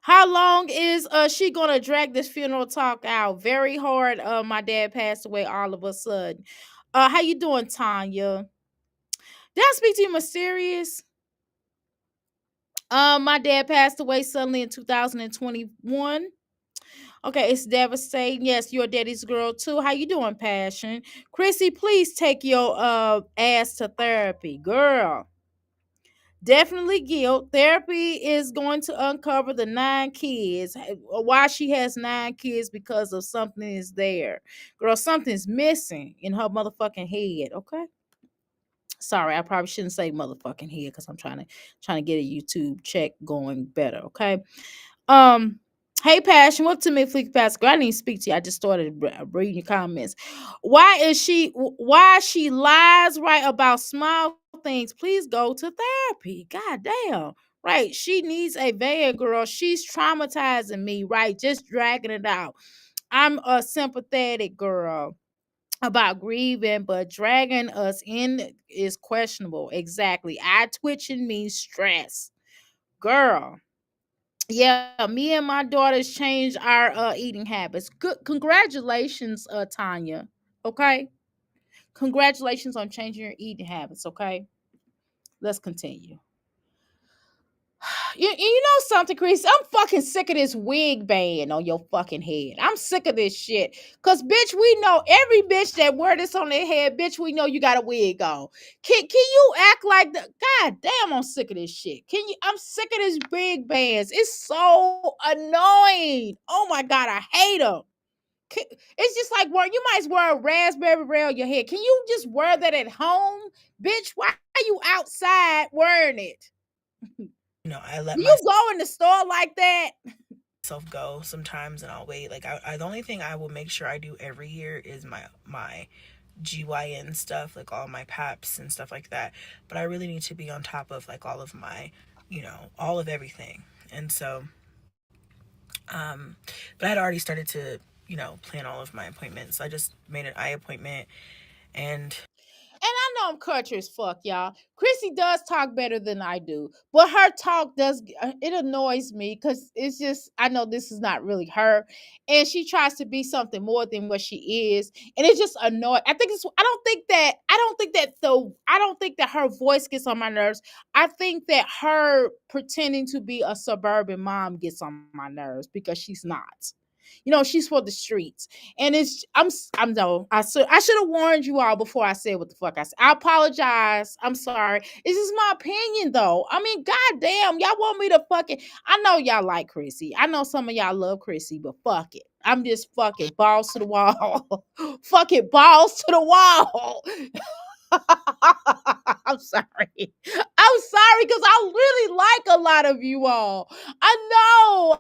How long is she gonna drag this funeral talk out? Very hard. My dad passed away all of a sudden. How you doing, Tanya? Did I speak to you mysterious? My dad passed away suddenly in 2021. Okay, it's devastating. Yes, you're daddy's girl too. How you doing, Passion? Chrissy, please take your ass to therapy, girl. Definitely guilt. Therapy is going to uncover the 9 kids. Why she has 9 kids, because of something is there. Girl, something's missing in her motherfucking head. Okay. Sorry, I probably shouldn't say motherfucking head because I'm trying to get a YouTube check going better. Okay. Um, hey Passion, what to me, Fleek Pascal? I didn't even speak to you. I just started reading your comments. Why she lies right about small things? Please go to therapy. God damn. Right. She needs a van, girl. She's traumatizing me, right? Just dragging it out. I'm a sympathetic girl about grieving, but dragging us in is questionable. Exactly. Eye twitching means stress. Girl, yeah, me and my daughters changed our eating habits. Good, congratulations, Tanya. Okay, congratulations on changing your eating habits. Okay, let's continue. You know something, Chris? I'm fucking sick of this wig band on your fucking head. I'm sick of this shit. Cause bitch, we know every bitch that wear this on their head, bitch, we know you got a wig on. Can you act like the God damn, I'm sick of this shit. Can you I'm sick of these wig bands. It's so annoying. Oh my god, I hate them. It's just like you might as well wear a raspberry rail on your head. Can you just wear that at home? Bitch, why are you outside wearing it? I let Do you go in the store like that? myself go sometimes and I'll wait. Like the only thing I will make sure I do every year is my GYN stuff, like all my PAPs and stuff like that. But I really need to be on top of like all of my, all of everything. And so, um, but I had already started to, plan all of my appointments. So I just made an eye appointment and And I know I'm country as fuck, y'all. Chrissy does talk better than I do, but her talk does it annoys me because it's just I know this is not really her, and she tries to be something more than what she is, and it's just annoying. I don't think that her voice gets on my nerves. I think that her pretending to be a suburban mom gets on my nerves because she's not. She's for the streets. And I'm no, I should have warned you all before I said what the fuck I said. I apologize. I'm sorry. This is my opinion though. I mean, goddamn, y'all want me to fucking I know y'all like Chrissy. I know some of y'all love Chrissy, but fuck it. I'm just fucking balls to the wall. Fucking balls to the wall. I'm sorry. I'm sorry because I really like a lot of you all. I know.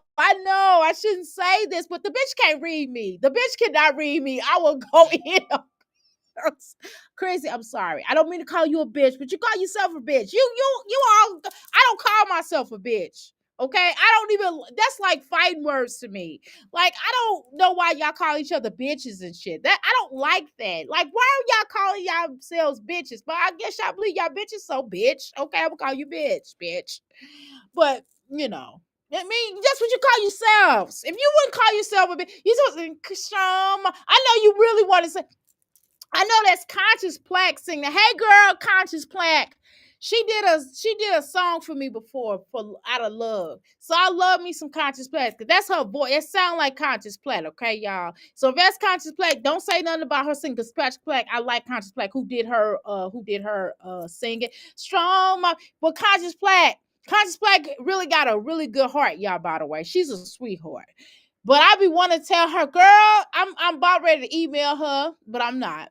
I shouldn't say this, but the bitch can't read me. The bitch cannot read me. I will go in. Crazy. I'm sorry. I don't mean to call you a bitch, but you call yourself a bitch. You all. I don't call myself a bitch. Okay, I don't even. That's like fighting words to me. Like I don't know why y'all call each other bitches and shit. That I don't like that. Like why are y'all calling yourselves bitches? But I guess y'all believe y'all bitches, so bitch. Okay, I'm gonna call you bitch. But I mean, that's what you call yourselves. If you wouldn't call yourself a bitch, you supposed to. I know you really want to say. I know that's Conscious Plaque singing. Hey girl, Conscious Plaque. She did a song for me before for out of love. So I love me some Conscious Plaque because that's her voice. It sounds like Conscious Plaque, okay, y'all. So if that's Conscious Plaque, don't say nothing about her singing because Conscious Plaque, I like Conscious Plaque who did her singing. Strong but Conscious Plaque. Conscious Black really got a really good heart, y'all. By the way, she's a sweetheart. But I be want to tell her, girl, I'm about ready to email her, but I'm not.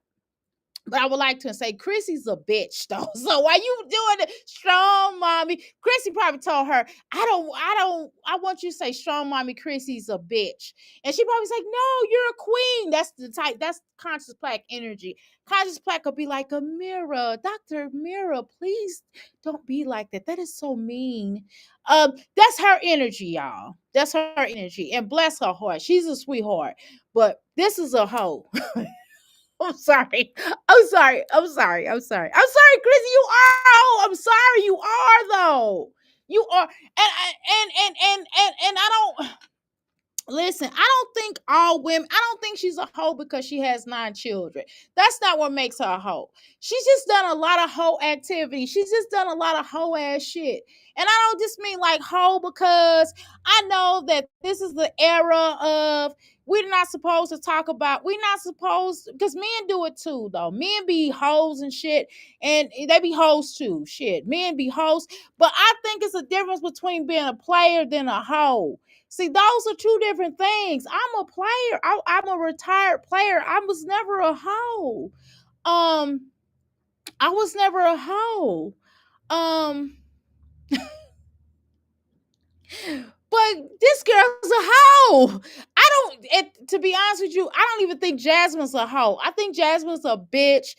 But I would like to say Chrissy's a bitch though. So why you doing it, strong mommy? Chrissy probably told her, I want you to say strong mommy Chrissy's a bitch. And she probably like, no, you're a queen. That's the type, that's conscious Black energy. Conscious Black will be like a mirror. Dr. Mirror, please don't be like that. That is so mean. That's her energy, y'all. That's her energy. And bless her heart. She's a sweetheart. But this is a hoe. I'm sorry. I'm sorry. I'm sorry. I'm sorry. I'm sorry, Chrissy. You are. Oh, I'm sorry. You are though. You are. And I don't listen. I don't think all women. I don't think she's a hoe because she has 9 children. That's not what makes her a hoe. She's just done a lot of hoe activity. She's just done a lot of hoe ass shit. And I don't just mean like hoe because I know that this is the era of we're not supposed to talk about. We're not supposed because men do it too, though. Men be hoes and shit, and they be hoes too. Shit, men be hoes, but I think it's a difference between being a player than a hoe. See, those are two different things. I'm a player. I'm a retired player. I was never a hoe. Um, I was never a hoe. Um, but this girl's a hoe. I don't. To be honest with you, I don't even think Jasmine's a hoe. I think Jasmine's a bitch.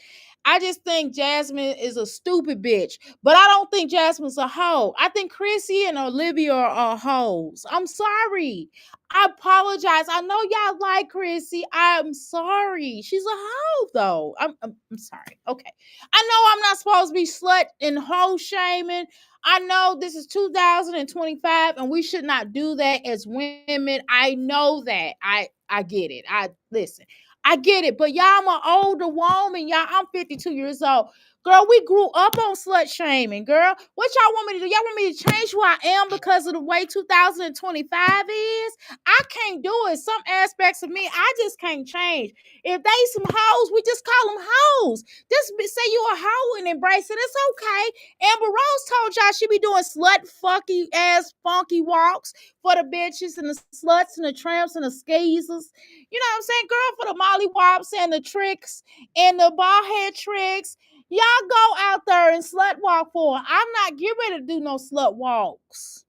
I just think Jasmine is a stupid bitch. But I don't think Jasmine's a hoe. I think Chrissy and Olivia are hoes. I'm sorry. I apologize. I know y'all like Chrissy. I'm sorry. She's a hoe though. I'm sorry. Okay. I know I'm not supposed to be slut and hoe shaming. I know this is 2025 and we should not do that as women. I know that. I get it. I listen. I get it. But y'all, I'm an older woman. Y'all, I'm 52 years old. Girl, we grew up on slut shaming, girl. What y'all want me to do? Y'all want me to change who I am because of the way 2025 is? I can't do it. Some aspects of me, I just can't change. If they some hoes, we just call them hoes. Just say you a hoe and embrace it. It's okay. Amber Rose told y'all she be doing slut fucky ass funky walks for the bitches and the sluts and the tramps and the skeezers. You know what I'm saying? Girl, for the molly wops and the tricks and the ball head tricks. Y'all go out there and slut walk for her. I'm not getting ready to do no slut walks.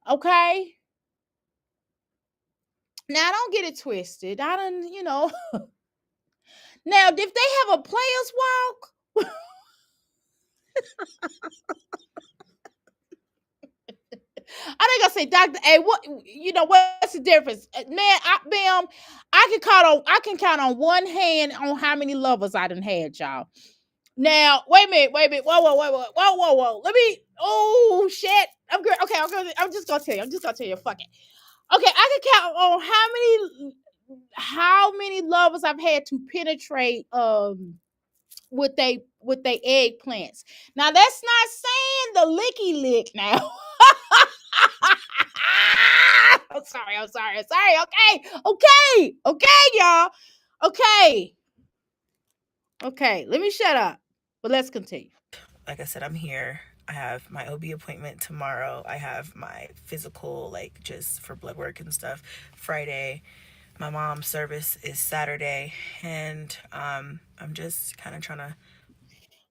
Okay? Now don't get it twisted. I don't, Now, if they have a players walk, I think I say, Doctor A, what's the difference? Man, I can count on one hand on how many lovers I done had, y'all. Now, wait a minute. Whoa. Let me. Oh shit. I'm good. Okay, I'm just gonna tell you. Fuck it. Okay, I can count on how many lovers I've had to penetrate with they eggplants. Now that's not saying the licky lick now. I'm sorry. Okay, y'all. Okay, let me shut up. But let's continue. Like I said, I'm here. I have my OB appointment tomorrow. I have my physical, like just for blood work and stuff, Friday. My mom's service is Saturday, and I'm just kind of trying to.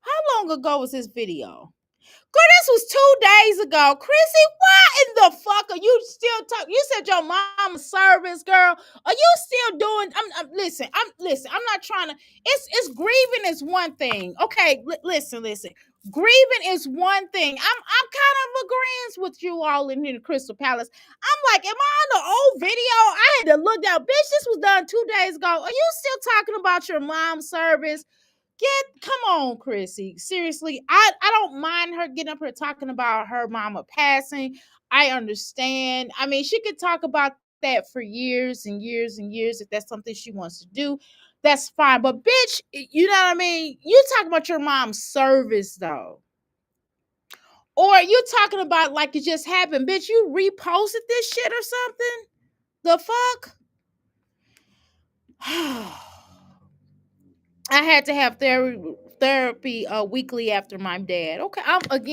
How long ago was this video? Girl, this was 2 days ago. Chrissy, why in the fuck are you still talking? You said your mom's service, girl. Are you still doing? Listen. I'm not trying to. It's grieving is one thing. Okay, listen. Grieving is one thing. I'm kind of agreeing with you all in here, the Crystal Palace. I'm like, am I on the old video? I had to look down. Bitch, this was done 2 days ago. Are you still talking about your mom's service? Come on, Chrissy. Seriously, I don't mind her getting up here talking about her mama passing. I understand. I mean, she could talk about that for years and years and years if that's something she wants to do. That's fine. But bitch, you know what I mean? You talking about your mom's service though. Or you talking about like it just happened. Bitch, you reposted this shit or something? The fuck? I had to have therapy weekly after my dad. Okay,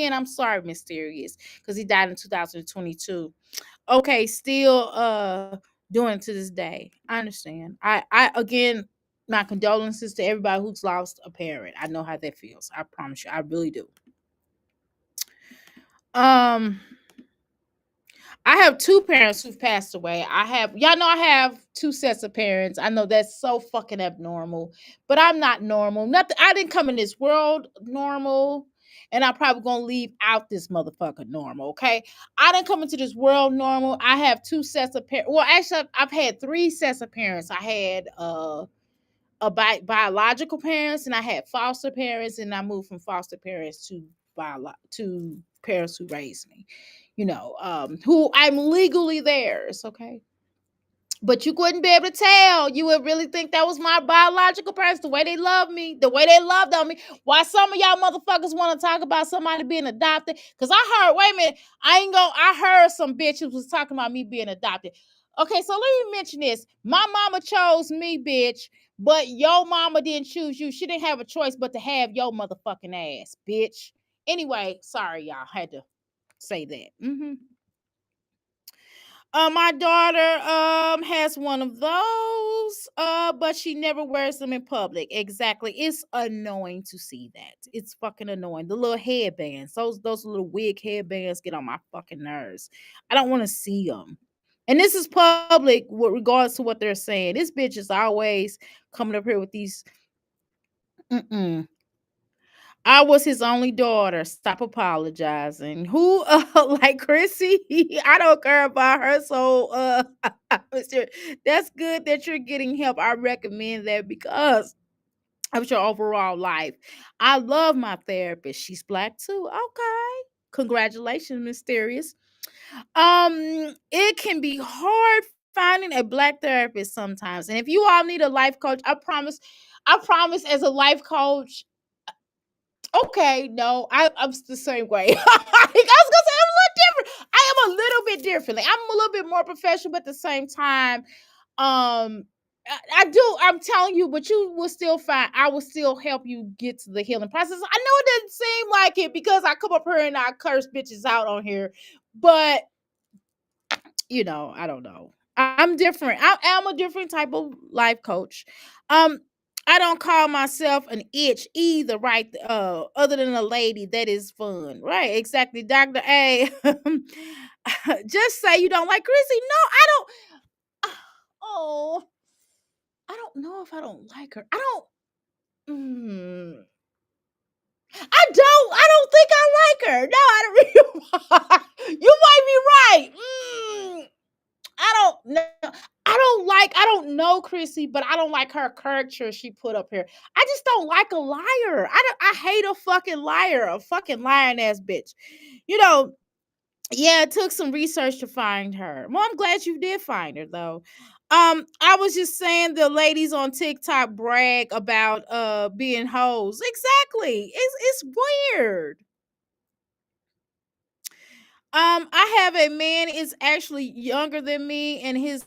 I'm sorry, Mysterious, because he died in 2022. Okay, still doing it to this day. I understand. I again, my condolences to everybody who's lost a parent. I know how that feels. I promise you, I really do. Um, I have two parents who've passed away. Y'all know I have two sets of parents. I know that's so fucking abnormal, but I'm not normal. Nothing. I didn't come in this world normal, and I'm probably gonna leave out this motherfucker normal. Okay, I didn't come into this world normal. I have two sets of parents. Well, actually, I've had three sets of parents. I had biological parents, and I had foster parents, and I moved from foster parents to to parents who raised me. Who I'm legally theirs. Okay, but you couldn't be able to tell. You would really think that was my biological parents, the way they love me, the way they loved on me. Why some of y'all motherfuckers want to talk about somebody being adopted? Because I heard, wait a minute, I heard some bitches was talking about me being adopted. Okay, so let me mention this. My mama chose me, bitch, but your mama didn't choose you. She didn't have a choice but to have your motherfucking ass, bitch. Anyway, sorry, y'all. Had to say that. My daughter has one of those, but she never wears them in public. Exactly. It's annoying to see that. It's fucking annoying. The little headbands, those little wig headbands get on my fucking nerves. I don't want to see them. And this is public with regards to what they're saying. This bitch is always coming up here with these. Mm-mm. I was his only daughter. Stop apologizing. Who like Chrissy? I don't care about her. So that's good that you're getting help. I recommend that because of your overall life. I love my therapist. She's black too. Okay. Congratulations, Mysterious. It can be hard finding a black therapist sometimes. And if you all need a life coach, I promise as a life coach, okay, no, I'm the same way. I was gonna say I'm a little different. I am a little bit differently. I'm a little bit more professional, but at the same time, I do. I'm telling you, but you will still find. I will still help you get to the healing process. I know it doesn't seem like it because I come up here and I curse bitches out on here, but I don't know. I'm different. I am a different type of life coach. Um, I don't call myself an itch either, right? Other than a lady, that is fun, right? Exactly, Doctor A. Just say you don't like Chrissy. No, I don't. Oh, I don't know if I don't like her. I don't. Mm, I don't think I like her. No, I don't. You might be right. I don't know. I don't know Chrissy, but I don't like her character she put up here. I just don't like a liar. I hate a fucking liar, a fucking lying ass bitch. You know, yeah, it took some research to find her. Well, I'm glad you did find her though. I was just saying the ladies on TikTok brag about being hoes. Exactly. It's weird. I have a man is actually younger than me, and his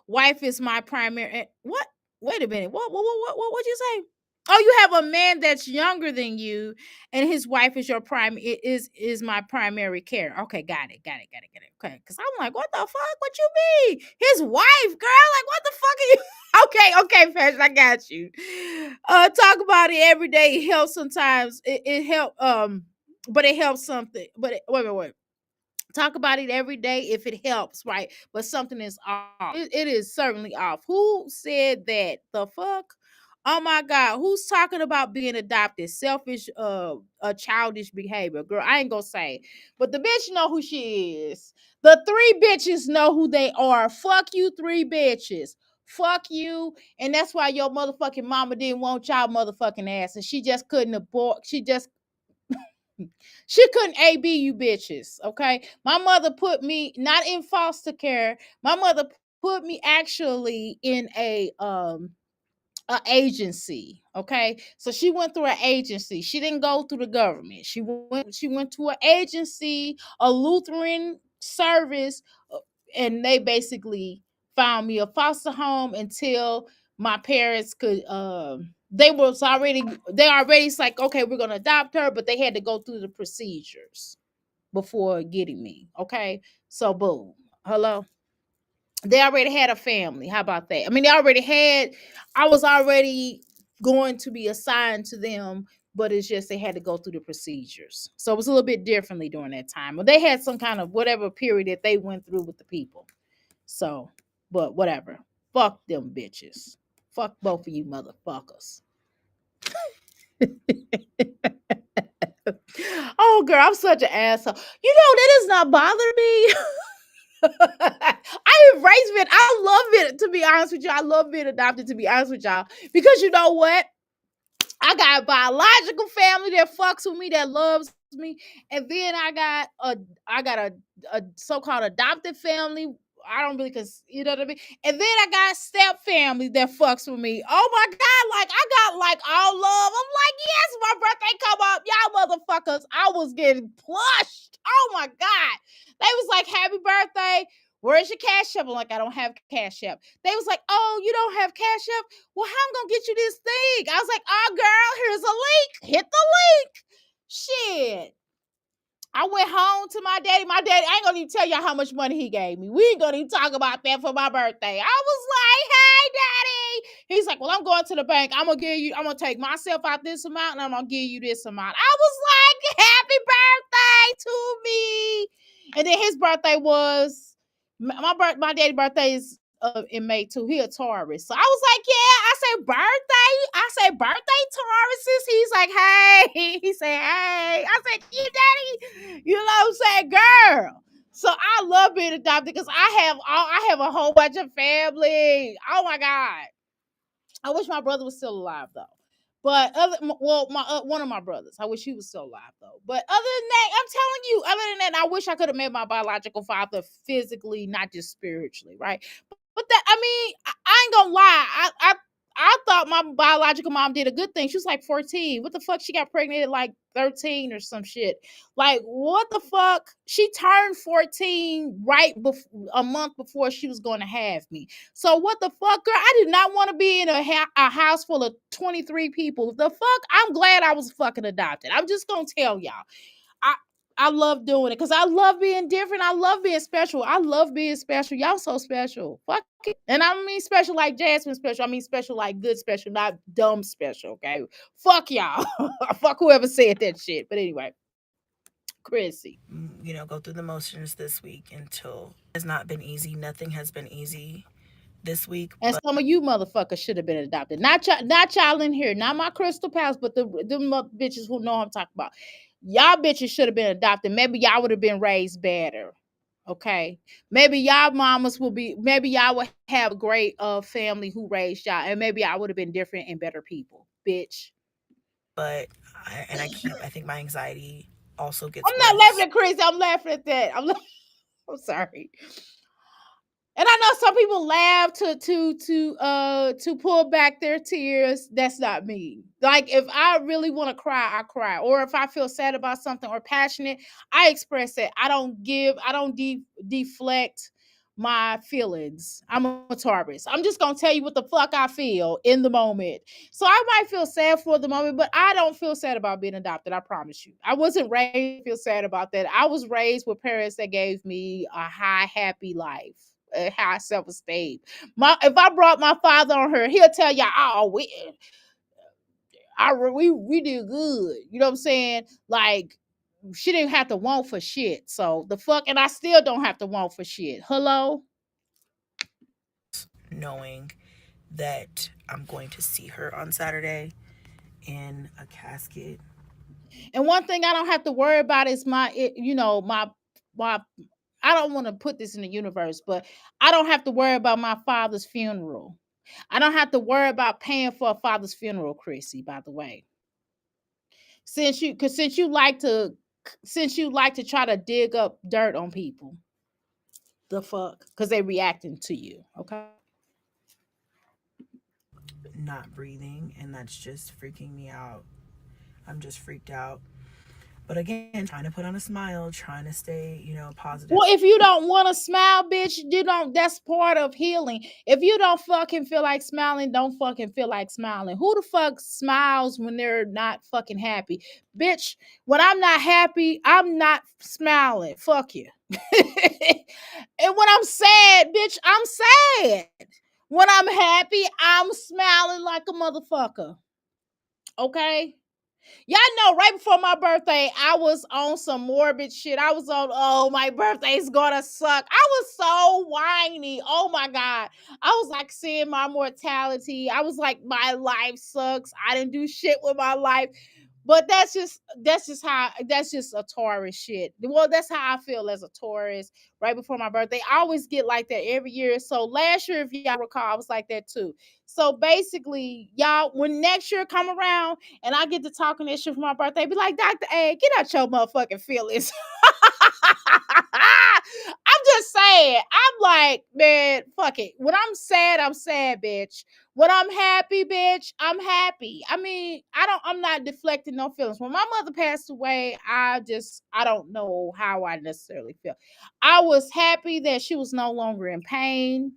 wife is my primary. What? Wait a minute. What'd you say? Oh, you have a man that's younger than you, and his wife is your prime is my primary care. Okay, got it. Okay, because I'm like, what the fuck? What you mean? His wife, girl? Like, what the fuck are you? Okay, fashion. I got you. Talk about it every day. It helps sometimes. It help. But it helps something. Wait. Talk about it every day if it helps, right? But something is off. It is certainly off. Who said that? The fuck? Oh my god, who's talking about being adopted? Selfish, a childish behavior. Girl, I ain't gonna say. But the bitch know who she is. The three bitches know who they are. Fuck you, three bitches. Fuck you. And that's why your motherfucking mama didn't want y'all motherfucking ass. And she just couldn't abort. She couldn't AB you bitches, okay? My mother put me not in foster care. My mother put me actually in a agency, okay? So she went through an agency. She didn't go through the government. She went to an agency, a Lutheran service, and they basically found me a foster home until my parents could they already it's like, okay, we're gonna adopt her, but they had to go through the procedures before getting me. Okay. So boom. Hello. They already had a family. How about that? I mean, I was already going to be assigned to them, but it's just they had to go through the procedures. So it was a little bit differently during that time. But they had some kind of whatever period that they went through with the people. So, but whatever. Fuck them bitches. Fuck both of you motherfuckers. Oh, girl, I'm such an asshole. That does not bother me. I embrace it. I love it, to be honest with you. I love being adopted, to be honest with y'all. Because you know what? I got a biological family that fucks with me, that loves me, and then I got a so-called adopted family. I don't really, cause you know what I mean. And then I got step family that fucks with me. Oh my god, like I got like all love. I'm like, yes, my birthday come up, y'all motherfuckers. I was getting plushed. Oh my god, they was like, happy birthday. Where's your cash app? I'm like, I don't have cash app. They was like, oh, you don't have cash app? Well, how I'm gonna get you this thing? I was like, oh girl, here's a link. Hit the link. Shit. I went home to my daddy. My daddy, I ain't gonna even tell y'all how much money he gave me. We ain't gonna even talk about that for my birthday. I was like, hey, daddy. He's like, well, I'm going to the bank. I'm gonna take myself out this amount and I'm gonna give you this amount. I was like, happy birthday to me. And then his birthday was my daddy's birthday is in May too. He a Taurus. So I was like, yeah. I said birthday. I said birthday Tauruses. He's like, hey. He said, hey. I said, you daddy. You know what I'm saying, girl. So I love being adopted because I have a whole bunch of family. Oh my god. I wish my brother was still alive though. But my one of my brothers, I wish he was still alive though. But other than that, I'm telling you, other than that, I wish I could have met my biological father physically, not just spiritually, right? But that, I mean, I ain't gonna lie. I thought my biological mom did a good thing. She was like 14. What the fuck? She got pregnant at like 13 or some shit. Like, what the fuck? She turned 14 a month before she was going to have me. So what the fuck, girl? I did not want to be in a house full of 23 people. The fuck? I'm glad I was fucking adopted. I'm just gonna tell y'all. I I love doing it because I love being different. I love being special. I love being special. Y'all so special. Fuck it. And I don't mean special like Jasmine special. I mean special like good special, not dumb special. Okay. Fuck y'all. Fuck whoever said that shit. But anyway, Chrissy. Go through the motions this week until it has not been easy. Nothing has been easy this week, And but some of you motherfuckers should have been adopted. Not y'all in here, not my Crystal Palace, but the bitches who know what I'm talking about. Y'all bitches should have been adopted. Maybe y'all would have been raised better. Okay. Maybe y'all mamas maybe y'all would have a great family who raised y'all. And maybe I would have been different and better people. Bitch. I think my anxiety also gets I'm not laughing worse. at Chris. I'm laughing at that. I'm sorry. And I know some people laugh to pull back their tears. That's not me. Like if I really want to cry, I cry. Or if I feel sad about something or passionate, I express it. I don't deflect my feelings. I'm a Taurus. I'm just gonna tell you what the fuck I feel in the moment. So I might feel sad for the moment, but I don't feel sad about being adopted. I promise you. I wasn't raised to feel sad about that. I was raised with parents that gave me a high, happy life, a high self-esteem. If I brought my father on her, he'll tell y'all, oh, we did good. You know what I'm saying? Like she didn't have to want for shit. So the fuck, and I still don't have to want for shit. Hello? Knowing that I'm going to see her on Saturday in a casket. And one thing I don't have to worry about is my I don't want to put this in the universe, but I don't have to worry about my father's funeral. I don't have to worry about paying for a father's funeral, Chrissy, by the way. Since you like to try to dig up dirt on people. The fuck? Because they reacting to you. Okay. Not breathing, and that's just freaking me out. I'm just freaked out. But again, trying to put on a smile, trying to stay, positive. Well, if you don't want to smile, bitch, you don't. That's part of healing. If you don't fucking feel like smiling, don't fucking feel like smiling. Who the fuck smiles when they're not fucking happy? Bitch, when I'm not happy, I'm not smiling. Fuck you. And when I'm sad, bitch, I'm sad. When I'm happy, I'm smiling like a motherfucker. Okay? Y'all know right before my birthday, I was on some morbid shit. I was on, oh, my birthday's gonna suck. I was so whiny. Oh my God. I was like seeing my mortality. I was like, my life sucks. I didn't do shit with my life. But that's just a Taurus shit. Well, that's how I feel as a Taurus right before my birthday. I always get like that every year. So last year, if y'all recall, I was like that too. So basically, y'all, when next year come around and I get to talking this shit for my birthday, be like, Dr. A, get out your motherfucking feelings. I'm just saying. I'm like, man, fuck it. When I'm sad, bitch. When I'm happy, bitch, I'm happy. I mean, I'm not deflecting no feelings. When my mother passed away, I don't know how I necessarily feel. I was happy that she was no longer in pain.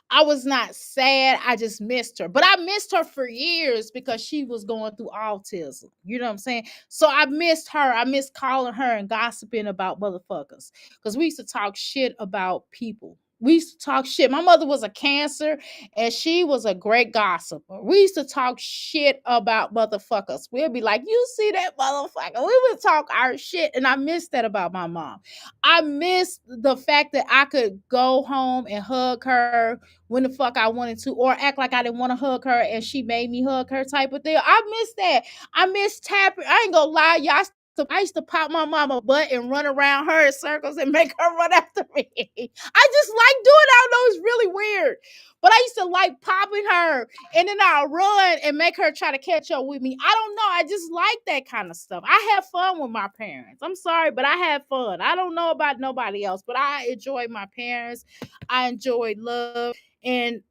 I was not sad. I just missed her. But I missed her for years because she was going through autism. You know what I'm saying? So I missed her. I missed calling her and gossiping about motherfuckers. Because we used to talk shit about people. We used to talk shit. My mother was a Cancer and she was a great gossiper. We used to talk shit about motherfuckers. We'd be like, you see that motherfucker? We would talk our shit. And I miss that about my mom. I miss the fact that I could go home and hug her when the fuck I wanted to, or act like I didn't want to hug her and she made me hug her type of thing. I miss that. I miss tapping. I ain't gonna lie, y'all. I used to pop my mama butt and run around her in circles and make her run after me. I just like doing it. I know it's really weird. But I used to like popping her and then I'll run and make her try to catch up with me. I don't know. I just like that kind of stuff. I have fun with my parents. I'm sorry, but I have fun. I don't know about nobody else, but I enjoy my parents. I enjoyed love and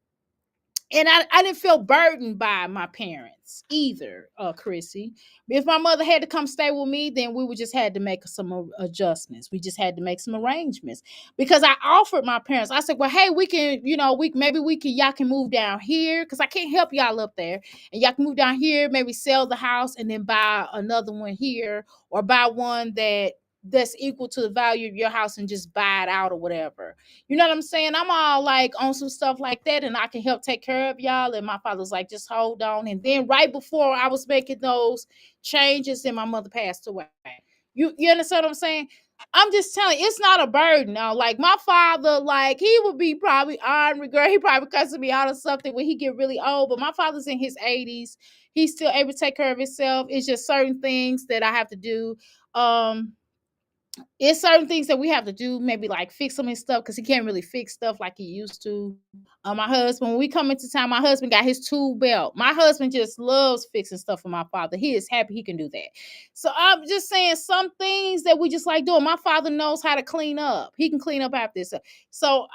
I didn't feel burdened by my parents either, Chrissy. If my mother had to come stay with me, then we would just had to make some adjustments. We just had to make some arrangements because I offered my parents. I said, "Well, hey, we can, maybe we can, y'all can move down here because I can't help y'all up there, and y'all can move down here, maybe sell the house and then buy another one here, or buy one that's equal to the value of your house and just buy it out or whatever." You know what I'm saying? I'm all like on some stuff like that, and I can help take care of y'all. And my father was like, just hold on. And then right before I was making those changes, and my mother passed away. You understand what I'm saying? I'm just telling you, it's not a burden now. Like my father, like he would be probably angry, girl. He probably cussing me out or something when he get really old. But my father's in his 80s. He's still able to take care of himself. It's just certain things that I have to do. It's certain things that we have to do, maybe like fix some of his stuff because he can't really fix stuff like he used to. My husband, when we come into town, my husband got his tool belt. My husband just loves fixing stuff for my father. He is happy he can do that. So I'm just saying some things that we just like doing. My father knows how to clean up. He can clean up after himself. So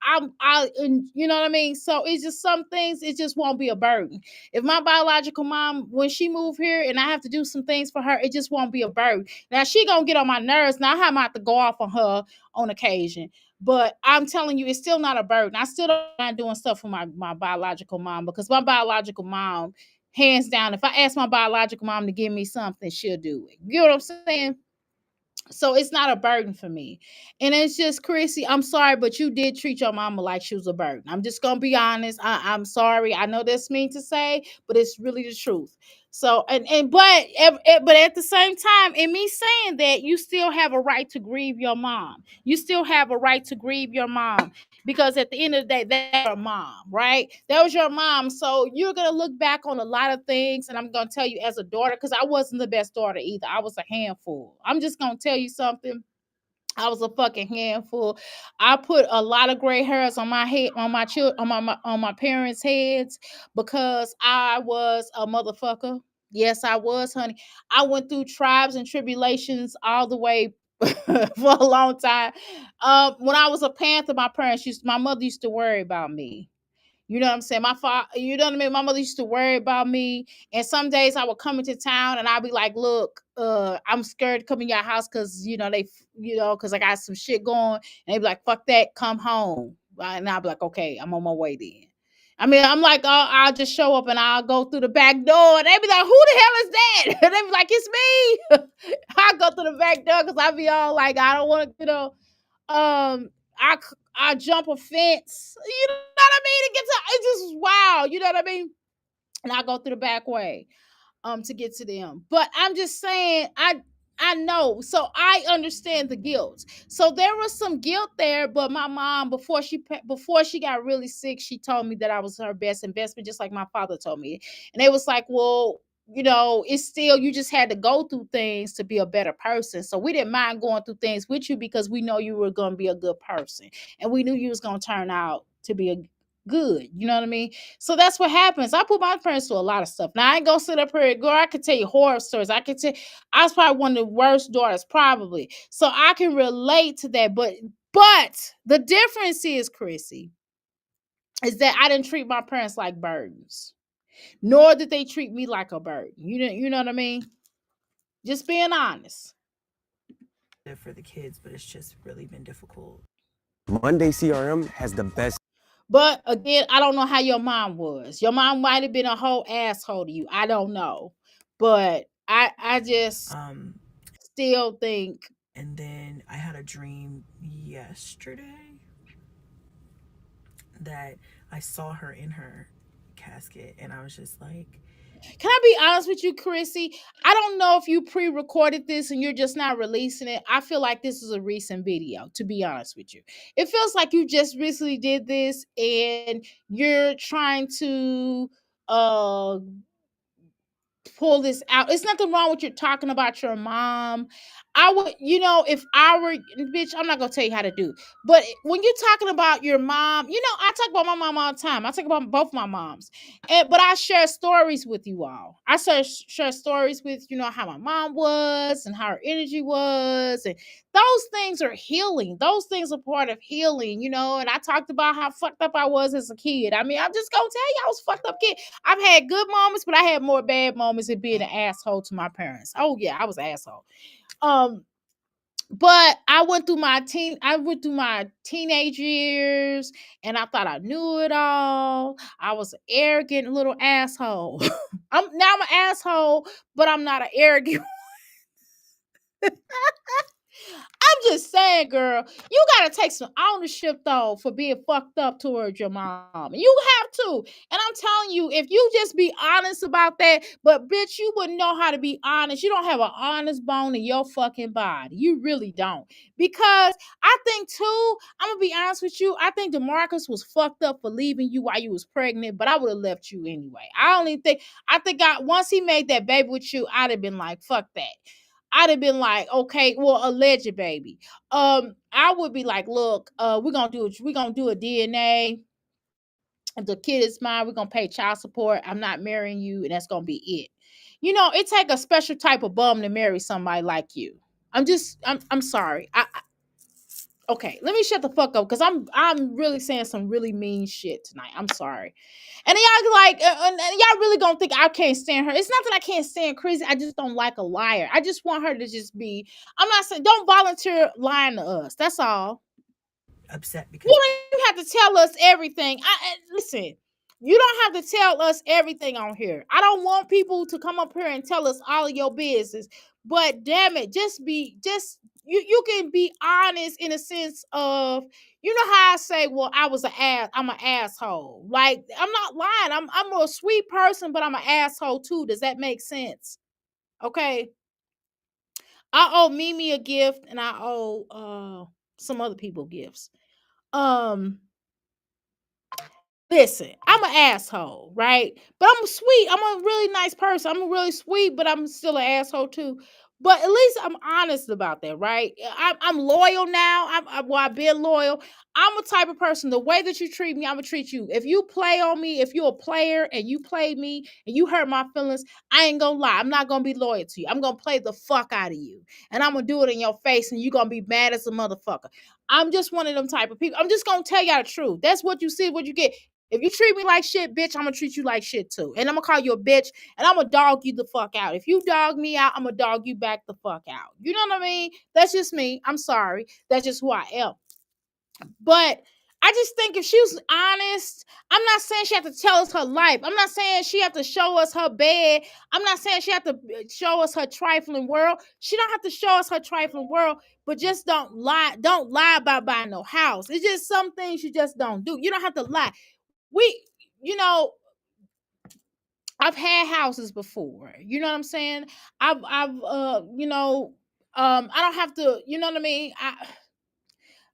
and you know what I mean? So it's just some things, it just won't be a burden. If my biological mom, when she moved here and I have to do some things for her, it just won't be a burden. Now she gonna get on my nerves. Now I might have to go off on her on occasion. But I'm telling you, it's still not a burden. I still don't mind doing stuff for my biological mom because my biological mom, hands down, if I ask my biological mom to give me something, she'll do it. You know what I'm saying? So it's not a burden for me. And it's just, Chrissy, I'm sorry, but you did treat your mama like she was a burden. I'm just gonna be honest. I'm sorry. I know that's mean to say, but it's really the truth. So but at the same time, in me saying that, you still have a right to grieve your mom. You still have a right to grieve your mom because at the end of the day, that's your mom, right? That was your mom. So you're gonna look back on a lot of things, and I'm gonna tell you as a daughter, because I wasn't the best daughter either. I was a handful. I'm just gonna tell you something. I was a fucking handful. I put a lot of gray hairs on my head, on my children, on my parents' heads because I was a motherfucker. Yes, I was, honey. I went through tribes and tribulations all the way for a long time. When I was a panther, my mother used to worry about me. You know what I'm saying? My father, you know what I mean? My mother used to worry about me. And some days I would come into town and I'd be like, look, I'm scared to come in your house because, because I got some shit going. And they'd be like, fuck that, come home. And I'd be like, okay, I'm on my way then. I mean, I'm like, I'll just show up and I'll go through the back door. And they'd be like, who the hell is that? And they'd be like, it's me. I go through the back door because I'd be all like, I don't want to, um, I I jump a fence. You know what I mean? It's just wow. You know what I mean? And I go through the back way to get to them. But I'm just saying, I know. So I understand the guilt. So there was some guilt there, but my mom before she got really sick, she told me that I was her best investment, just like my father told me. And it was like, well, it's still you just had to go through things to be a better person. So we didn't mind going through things with you because we know you were going to be a good person, and we knew you was going to turn out to be a good. You know what I mean? So that's what happens. I put my parents through a lot of stuff. Now I ain't gonna sit up here, girl. I could tell you horror stories. I was probably one of the worst daughters, probably. So I can relate to that. But the difference is, Chrissy, is that I didn't treat my parents like burdens, nor did they treat me like a burden. You know what I mean? Just being honest. For the kids, but it's just really been difficult. Monday CRM has the best. But again, I don't know how your mom was. Your mom might have been a whole asshole to you. I don't know. But I just still think. And then I had a dream yesterday that I saw her in her casket, and I was just like, Can I be honest with you, Chrissy? I don't know if you pre-recorded this and you're just not releasing it. I feel like this is a recent video, to be honest with you. It feels like you just recently did this and you're trying to uh pull this out. It's nothing wrong with you talking about your mom. I would, if I were, bitch, I'm not gonna tell you how to do. But when you're talking about your mom, I talk about my mom all the time. I talk about both my moms, but I share stories with you all. I share stories with how my mom was and how her energy was, and those things are healing. Those things are part of healing, And I talked about how fucked up I was as a kid. I mean, I'm just gonna tell you, I was fucked up kid. I've had good moments, but I had more bad moments in being an asshole to my parents. Oh yeah, I was an asshole. But I went through my teenage years and I thought I knew it all. I was an arrogant little asshole. I'm an asshole, but I'm not an arrogant. I'm just saying, girl, you gotta take some ownership though for being fucked up towards your mom. You have to. And I'm telling you, if you just be honest about that, but bitch, you wouldn't know how to be honest. You don't have an honest bone in your fucking body. You really don't. Because I think too, I'm gonna be honest with you, I think DeMarcus was fucked up for leaving you while you was pregnant, but I would have left you anyway. I think once he made that baby with you, I'd have been like, fuck that. I'd have been like, okay, well, alleged baby. I would be like, look, we're gonna do a DNA. If the kid is mine, we're gonna pay child support. I'm not marrying you, and that's gonna be it. It take a special type of bum to marry somebody like you. I'm sorry. Okay, let me shut the fuck up because I'm really saying some really mean shit tonight. I'm sorry. And y'all like, and y'all really gonna think I can't stand her. It's not that I can't stand crazy. I just don't like a liar. I just want her to just be. I'm not saying don't volunteer lying to us. That's all. upset because You don't even have to tell us everything. Listen. You don't have to tell us everything on here. I don't want people to come up here and tell us all of your business. But damn it, you can be honest in a sense of how I say, well, I'm an asshole. Like I'm not lying. I'm a sweet person, but I'm an asshole too. Does that make sense? Okay. I owe Mimi a gift and I owe some other people gifts. Um Listen, I'm an asshole, right? But I'm sweet. I'm a really nice person. I'm really sweet, but I'm still an asshole too. But at least I'm honest about that, right? I'm loyal now. I've been loyal. I'm a type of person. The way that you treat me, I'm gonna treat you. If you play on me, if you're a player and you play me and you hurt my feelings, I ain't gonna lie. I'm not gonna be loyal to you. I'm gonna play the fuck out of you, and I'm gonna do it in your face, and you're gonna be mad as a motherfucker. I'm just one of them type of people. I'm just gonna tell y'all the truth. That's what you see, what you get. If you treat me like shit, bitch, I'm gonna treat you like shit too. And I'm gonna call you a bitch and I'm gonna dog you the fuck out. If you dog me out, I'm gonna dog you back the fuck out. You know what I mean? That's just me. I'm sorry. That's just who I am. But I just think if she was honest, I'm not saying she have to tell us her life. I'm not saying she have to show us her bed. I'm not saying she have to show us her trifling world. She don't have to show us her trifling world, but just don't lie. Don't lie about buying no house. It's just some things you just don't do. You don't have to lie. We, you know, I've had houses before. You know what I'm saying? I don't have to, you know what I mean?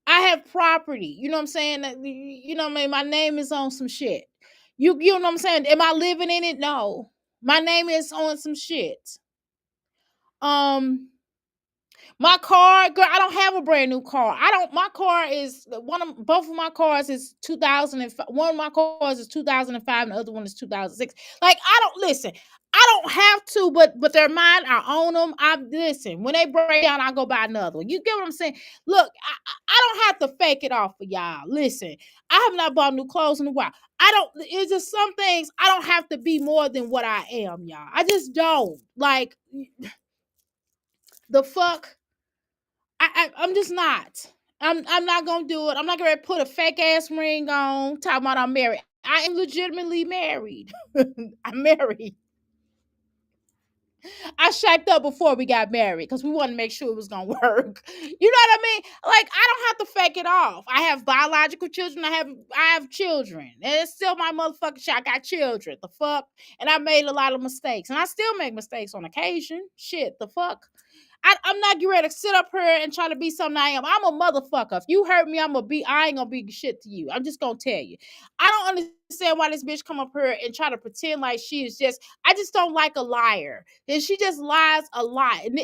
I have property. You know what I'm saying? You know what I mean? My name is on some shit. You know what I'm saying? Am I living in it? No. My name is on some shit. Um my car, girl, I don't have a brand new car. I don't. My car is both of my cars is 2005. One of my cars is 2005, and the other one is 2006. Like I don't listen. I don't have to, but they're mine. I own them. I listen. When they break down, I go buy another one. You get what I'm saying? Look, I don't have to fake it off for y'all. Listen, I have not bought new clothes in a while. I don't. It's just some things I don't have to be more than what I am, y'all. I just don't like the fuck. I'm just not. I'm not gonna do it. I'm not gonna put a fake ass ring on. Talking about I'm married. I am legitimately married. I'm married. I shacked up before we got married because we wanted to make sure it was gonna work. You know what I mean? Like I don't have to fake it off. I have biological children. I have children, and it's still my motherfucking shit. I got children. The fuck, and I made a lot of mistakes, and I still make mistakes on occasion. Shit, the fuck. I'm not getting ready to sit up here and try to be something I am. I'm a motherfucker. If you hurt me, I ain't gonna be shit to you. I'm just gonna tell you. I don't understand why this bitch come up here and try to pretend like she is just, I just don't like a liar. And she just lies a lot. And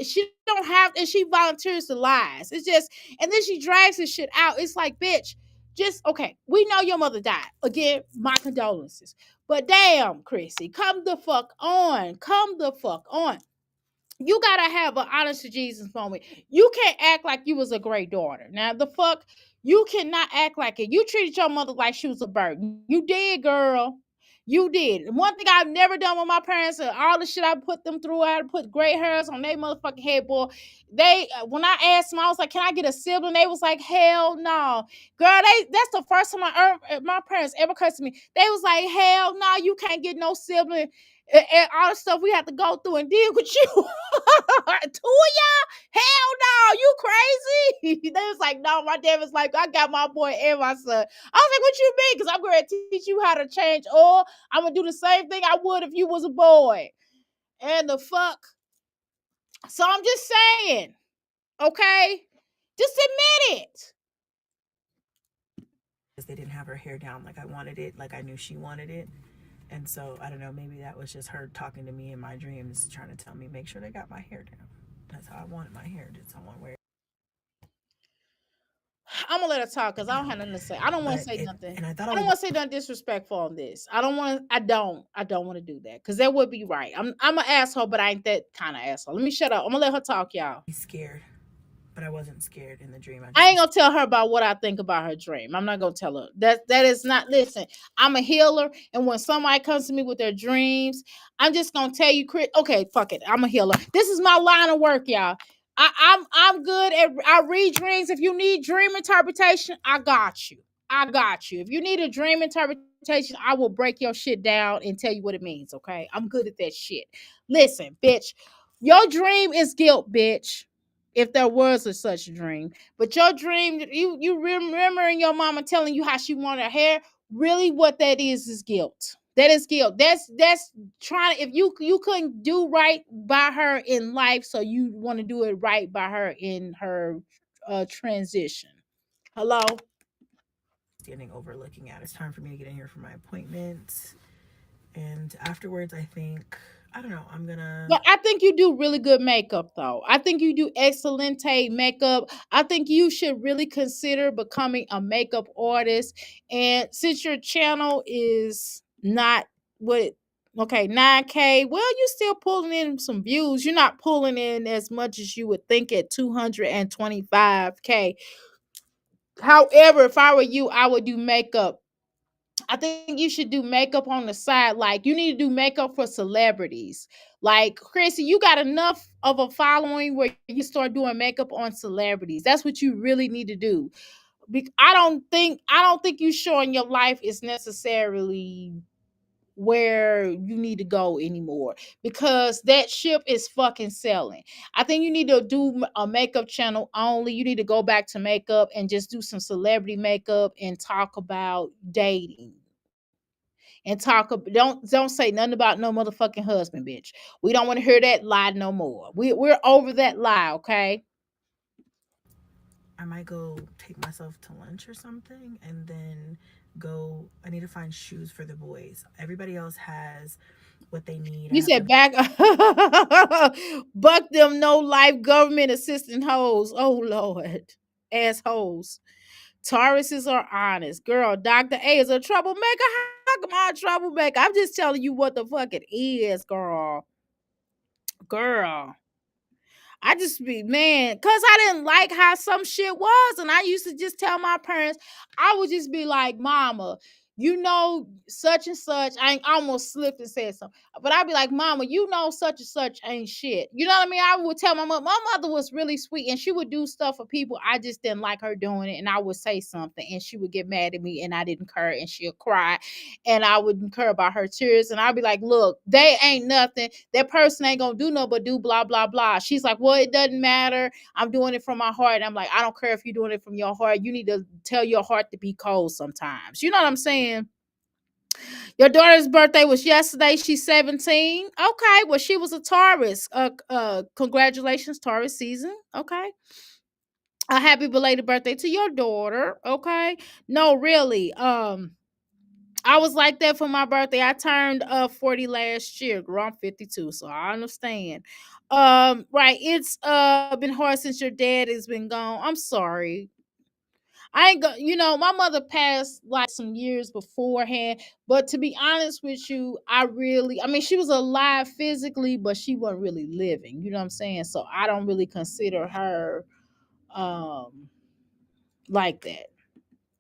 she don't have, and she volunteers to lies. It's just, and then she drags this shit out. It's like, bitch, just, okay, we know your mother died. Again, my condolences. But damn, Chrissy, come the fuck on. Come the fuck on. You gotta have an honest to Jesus moment. You can't act like you was a great daughter. Now the fuck, you cannot act like it. You treated your mother like she was a burden. You did, girl. You did. One thing I've never done with my parents, and all the shit I put them through, I put gray hairs on their motherfucking head, boy. They, when I asked them, I was like, "Can I get a sibling?" They was like, "Hell no, girl." That's the first time my parents ever cursed to me. They was like, "Hell no, you can't get no sibling." And all the stuff we have to go through and deal with you. Two of y'all? Hell no, you crazy? They was like, no, my dad was like, I got my boy and my son. I was like, what you mean? Because I'm going to teach you how to change oil. I'm going to do the same thing I would if you was a boy. And the fuck? So I'm just saying, okay? Just admit it. They didn't have her hair down like I wanted it, like I knew she wanted it. And so I don't know, maybe that was just her talking to me in my dreams, trying to tell me, make sure they got my hair down. That's how I wanted my hair. Did someone wear it? I'm gonna let her talk because I don't have nothing to say. I don't want to But say it, nothing. and I thought I I don't would want to say nothing disrespectful on this. I don't want to. I don't want to do that because that would be right. I'm an asshole, but I ain't that kind of asshole. Let me shut up. I'm gonna let her talk, y'all. be scared, but I wasn't scared in the dream. I I just ain't was. gonna tell her about what I think about her dream. I'm not gonna tell her that is not. Listen, I'm a healer, and when somebody comes to me with their dreams, I'm just gonna tell you, Chris. Okay, fuck it. I'm a healer. This is my line of work, y'all. I'm good at. I read dreams. If you need dream interpretation, I got you. I got you. If you need a dream interpretation, I will break your shit down and tell you what it means. Okay, I'm good at that shit. Listen, bitch, your dream is guilt, bitch. If there was a such dream. But your dream, you remembering your mama telling you how she wanted her hair, really what that is guilt. That is guilt. That's trying if you couldn't do right by her in life, so you want to do it right by her in her transition. Hello? Standing overlooking at it. It's time for me to get in here for my appointment. And afterwards, I think, I don't know, I'm gonna. But I think you do really good makeup, though. I think you do excellent makeup. I think you should really consider becoming a makeup artist. And since your channel is not what, okay, 9K, well, you're still pulling in some views. You're not pulling in as much as you would think at 225K. However, if I were you, I would do makeup I think you should do makeup on the side. Like you need to do makeup for celebrities. Like Chrissy, you got enough of a following where you start doing makeup on celebrities. That's what you really need to do. I don't think you showing your life is necessarily where you need to go anymore because that ship is fucking selling. I think you need to do a makeup channel only. You need to go back to makeup and just do some celebrity makeup and talk about dating. And don't say nothing about no motherfucking husband, bitch. We don't want to hear that lie no more. We're over that lie, okay? I might go take myself to lunch or something and then go. I need to find shoes for the boys. Everybody else has what they need. I You have said to. back buck them no life government assistant hoes. Oh Lord. Assholes. Tauruses are honest. Girl, Dr. A is a troublemaker. How come I a troublemaker? I'm just telling you what the fuck it is, girl. Girl. I just be man, cause I didn't like how some shit was, and I used to just tell my parents, I would just be like, "Mama, you know such and such." I almost slipped and said something, but I'd be like, "Mama, you know such and such ain't shit." You know what I mean? I would tell my mother. My mother was really sweet, and she would do stuff for people. I just didn't like her doing it, and I would say something, and she would get mad at me, and I didn't care, and she'll cry, and I wouldn't care about her tears. And I'd be like, look, they ain't nothing. That person ain't gonna do no but do blah blah blah. She's like, well, it doesn't matter. I'm doing it from my heart. I'm like, I don't care if you're doing it from your heart. You need to tell your heart to be cold sometimes. You know what I'm saying? Your daughter's birthday was yesterday. She's 17. Okay, well, she was a Taurus. Congratulations, Taurus season. Okay. A happy belated birthday to your daughter. Okay. No, really. I was like that for my birthday. I turned 40 last year. Girl, I'm 52, so I understand. Right. It's been hard since your dad has been gone. I'm sorry. I ain't go, my mother passed like some years beforehand, but to be honest with you, I mean, she was alive physically, but she wasn't really living. You know what I'm saying? So I don't really consider her um like that.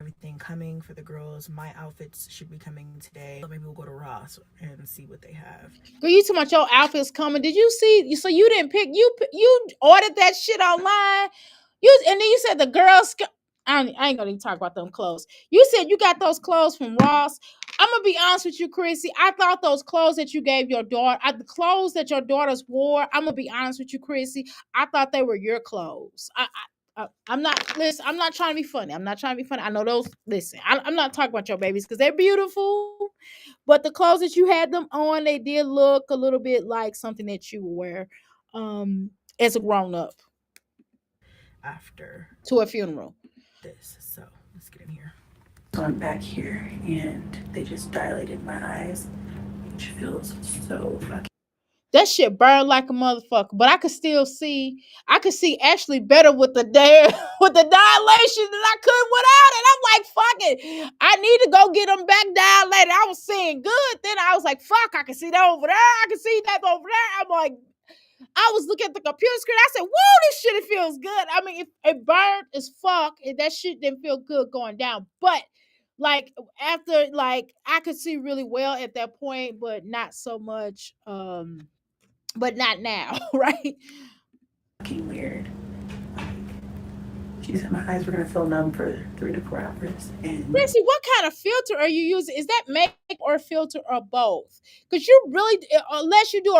Everything coming for the girls. My outfits should be coming today. So maybe we'll go to Ross and see what they have. Girl, you talking about your outfits coming? Did you see? So you didn't pick? You ordered that shit online? And then you said the girls. I ain't gonna even talk about them clothes. You said you got those clothes from Ross. I'm gonna be honest with you, Chrissy. I thought those clothes that you gave your daughter, the clothes that your daughters wore. I'm gonna be honest with you, Chrissy. I thought they were your clothes. I'm not. Listen, I'm not trying to be funny. I'm not trying to be funny. I know those. Listen, I'm not talking about your babies because they're beautiful. But the clothes that you had them on, they did look a little bit like something that you would wear as a grown up After to a funeral. this. So let's get in here. So I'm back here and they just dilated my eyes, which feels so fucking. That shit burned like a motherfucker, but I could see Ashley better with the dare with the dilation than I could without it. I'm like, fuck it. I need to go get them back dilated. I was seeing good. Then I was like, fuck, I can see that over there. I can see that over there. I'm like, I was looking at the computer screen. I said, whoa, this shit, it feels good. I mean, it burned as fuck, and that shit didn't feel good going down. But like after, like I could see really well at that point, but not so much. But not now, right? Fucking weird. Like, she said my eyes were gonna feel numb for 3 to 4 hours, and Chrissy, what kind of filter are you using? Is that make or filter or both? Because you really, unless you do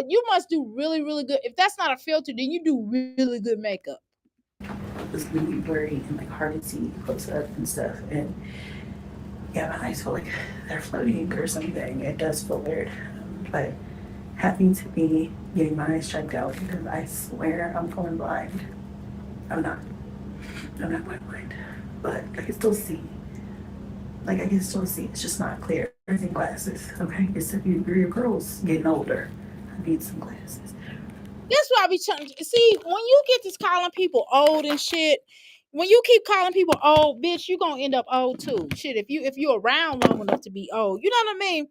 you must do really, really good. If that's not a filter, then you do really good makeup. it was really blurry and like hard to see close up and stuff. And yeah, my eyes feel like they're floating or something. It does feel weird, but happy to be getting my eyes checked out because I swear I'm going blind. I'm not. I'm not going blind, but I can still see. Like I can still see. It's just not clear. I need glasses. Okay, it's your girl's getting older. I need some glasses. That's why I be trying to see when you get this calling people old and shit. When you keep calling people old, bitch, you gonna end up old too. Shit, if you around long enough to be old, you know what I mean?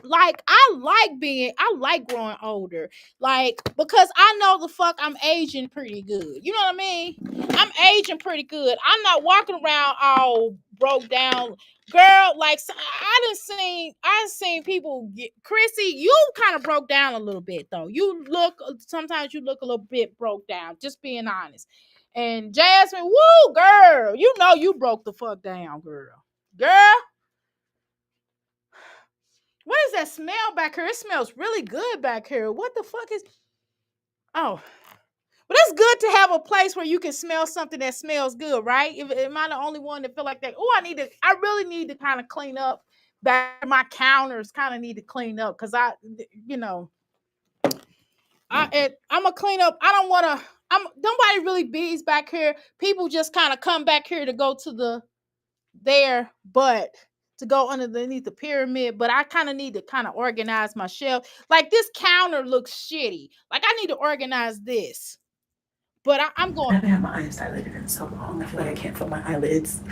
Like I like growing older, like because I know the fuck I'm aging pretty good. You know what I mean? I'm aging pretty good. I'm not walking around all broke down, girl. Like I done seen people get, Chrissy, you kind of broke down a little bit though. You look sometimes you look a little bit broke down. Just being honest. And Jasmine, woo, girl, you know you broke the fuck down, girl. Girl, what is that smell back here? It smells really good back here. What the fuck is? Oh, but it's good to have a place where you can smell something that smells good, right? If am I the only one that feel like that? Oh, I really need to kind of clean up back my counters. Kind of need to clean up because you know, I'm gonna clean up. I don't want to. I'm nobody really bees back here. People just kind of come back here to go to the there, but to go underneath the pyramid. But I kind of need to kind of organize my shelf. Like this counter looks shitty. Like I need to organize this. But I'm I going. haven't had my eyes dilated in so long. I feel like I can't feel my eyelids.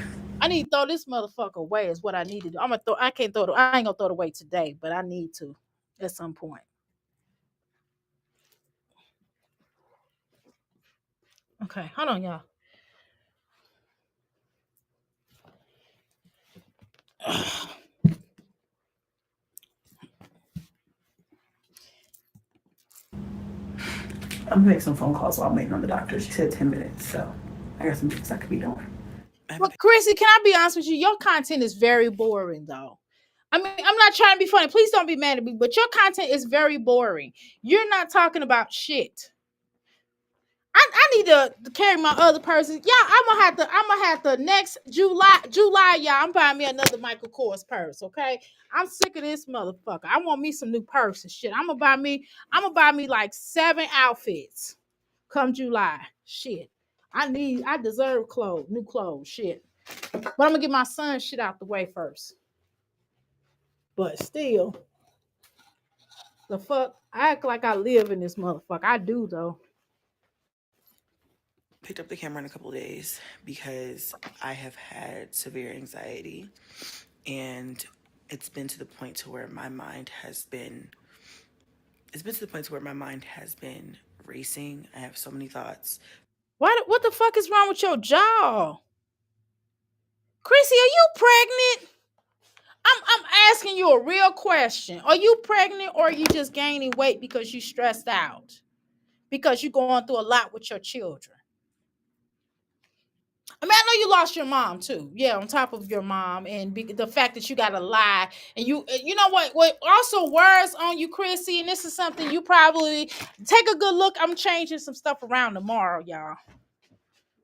I need to throw this motherfucker away. Is what I need to do. I'm gonna throw. I can't throw it. I ain't gonna throw it away today, but I need to at some point. Okay, hold on, y'all. I'm gonna make some phone calls while I'm waiting on the doctor. She said 10 minutes, so I got some things I could be doing. Well, Chrissy, can I be honest with you? Your content is very boring, though. I mean, I'm not trying to be funny. Please don't be mad at me, but your content is very boring. You're not talking about shit. I need to carry my other person. Yeah, I'm gonna have to next July, y'all. I'm buying me another Michael Kors purse, okay? I'm sick of this motherfucker. I want me some new purses. Shit. I'm gonna buy me like 7 outfits come July. Shit. I deserve clothes, new clothes, shit. But I'm gonna get my son shit out the way first. But still, the fuck, I act like I live in this motherfucker. I do though. Picked up the camera in a couple days because I have had severe anxiety, and it's been to the point to where my mind has been it's been to the point to where my mind has been racing. I have so many thoughts. What the fuck is wrong with your jaw? Chrissy, are you pregnant? I'm asking you a real question. Are you pregnant or are you just gaining weight because you stressed out? Because you're going through a lot with your children. I mean, I know you lost your mom too. Yeah, on top of your mom and the fact that you got to lie and you know what also wears on you, Chrissy, and this is something you probably take a good look. I'm changing some stuff around tomorrow, y'all.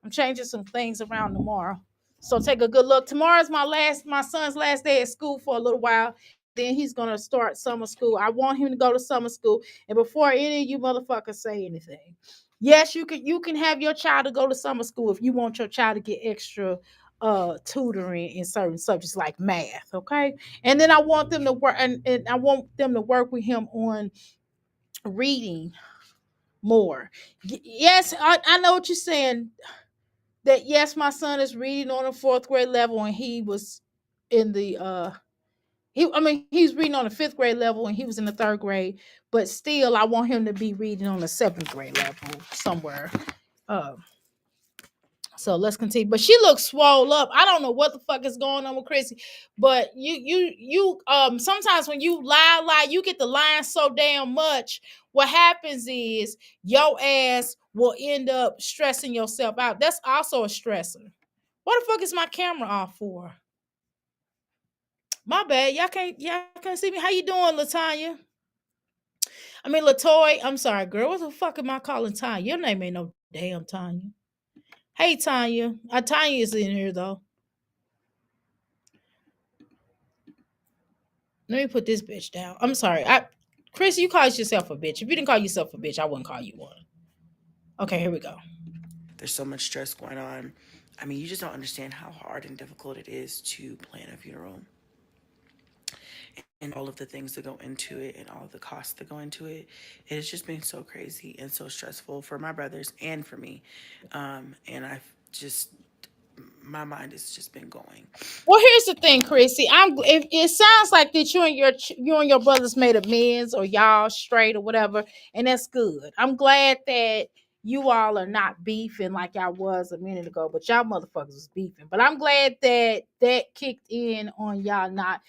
I'm changing some things around tomorrow. So take a good look. Tomorrow's my son's last day at school for a little while. Then he's gonna start summer school. I want him to go to summer school. And before any of you motherfuckers say anything, yes, you can have your child to go to summer school if you want your child to get extra tutoring in certain subjects like math. Okay. And then I want them to work and I want them to work with him on reading more. Yes, I know what you're saying that yes, my son is reading on a fourth grade level, and he was in the he's reading on the fifth grade level, and he was in the third grade. But still, I want him to be reading on the seventh grade level somewhere. Uh, so let's continue. But she looks swole up. I don't know what the fuck is going on with Chrissy, but you sometimes when you lie, you get the lying so damn much. What happens is your ass will end up stressing yourself out. That's also a stressor. What the fuck is my camera off for? My bad. Y'all can't see me. How you doing, Latanya? I mean Latoy. I'm sorry, girl. What the fuck am I calling Tanya? Your name ain't no damn Tanya. Hey Tanya. Tanya is in here though. Let me put this bitch down. I'm sorry. Chris, you call yourself a bitch. If you didn't call yourself a bitch, I wouldn't call you one. Okay, here we go. There's so much stress going on. I mean, you just don't understand how hard and difficult it is to plan a funeral and all of the things that go into it and all of the costs that go into it. It has just been so crazy and so stressful for my brothers and for me. And I've just, my mind has just been going. Well, here's the thing, Chrissy. It sounds like that you and your brothers made amends or y'all straight or whatever, and that's good. I'm glad that you all are not beefing like y'all was a minute ago, but y'all motherfuckers was beefing. But I'm glad that that kicked in on y'all not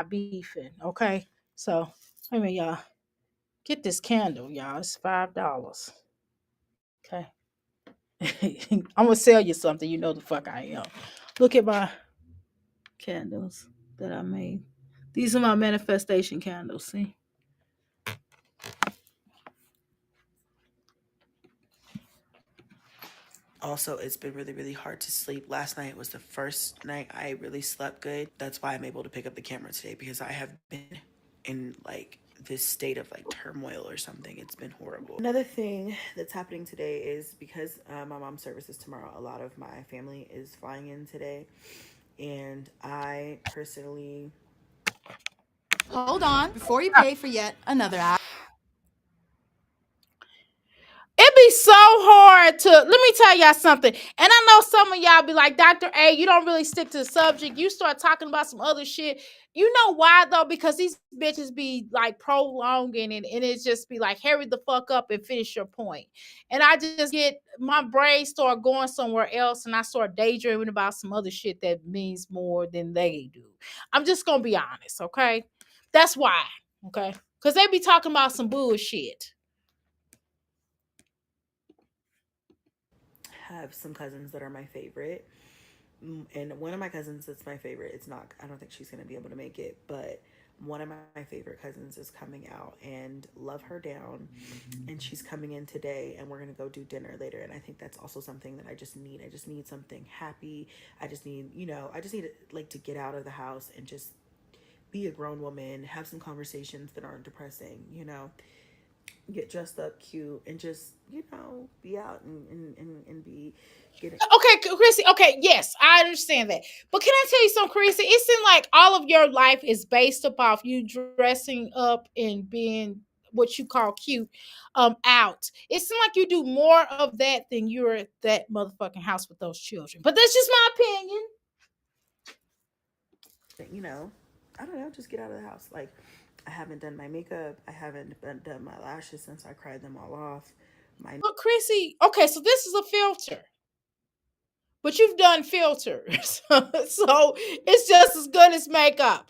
beefing. Okay, so wait a minute, y'all. Get this candle, y'all. It's $5. Okay. I'm gonna sell you something. You know the fuck I am. Look at my candles that I made. These are my manifestation candles. See? Also, it's been really, really hard to sleep. Last night was the first night I really slept good. That's why I'm able to pick up the camera today, because I have been in like this state of like turmoil or something. It's been horrible. Another thing that's happening today is because my mom's service is tomorrow, a lot of my family is flying in today. And I personally. Hold on before you pay for yet another app. It be so hard to let me tell y'all something. And I know some of y'all be like, Dr. A, you don't really stick to the subject. You start talking about some other shit. You know why though? Because these bitches be like prolonging it, and it just be like, hurry the fuck up and finish your point. And I just get my brain start going somewhere else, and I start daydreaming about some other shit that means more than they do. I'm just gonna be honest, okay? That's why, okay? Because they be talking about some bullshit. Have some cousins that are my favorite. And one of my cousins that's my favorite, it's not, I don't think she's going to be able to make it, but one of my favorite cousins is coming out, and love her down. And she's coming in today, and we're going to go do dinner later. And I think that's also something that I just need. I just need something happy. I just need, I just need like to get out of the house and just be a grown woman, have some conversations that aren't depressing, get dressed up cute, and just be out and be getting. Okay, Chrissy. Okay, yes, I understand that. But can I tell you something, Chrissy? It seems like all of your life is based upon you dressing up and being what you call cute out. It seems like you do more of that than you're at that motherfucking house with those children. But that's just my opinion. you know I don't know, just get out of the house. Like, I haven't done my makeup, I haven't done my lashes since I cried them all off. My But Chrissy, okay, so this is a filter. But you've done filters. So it's just as good as makeup.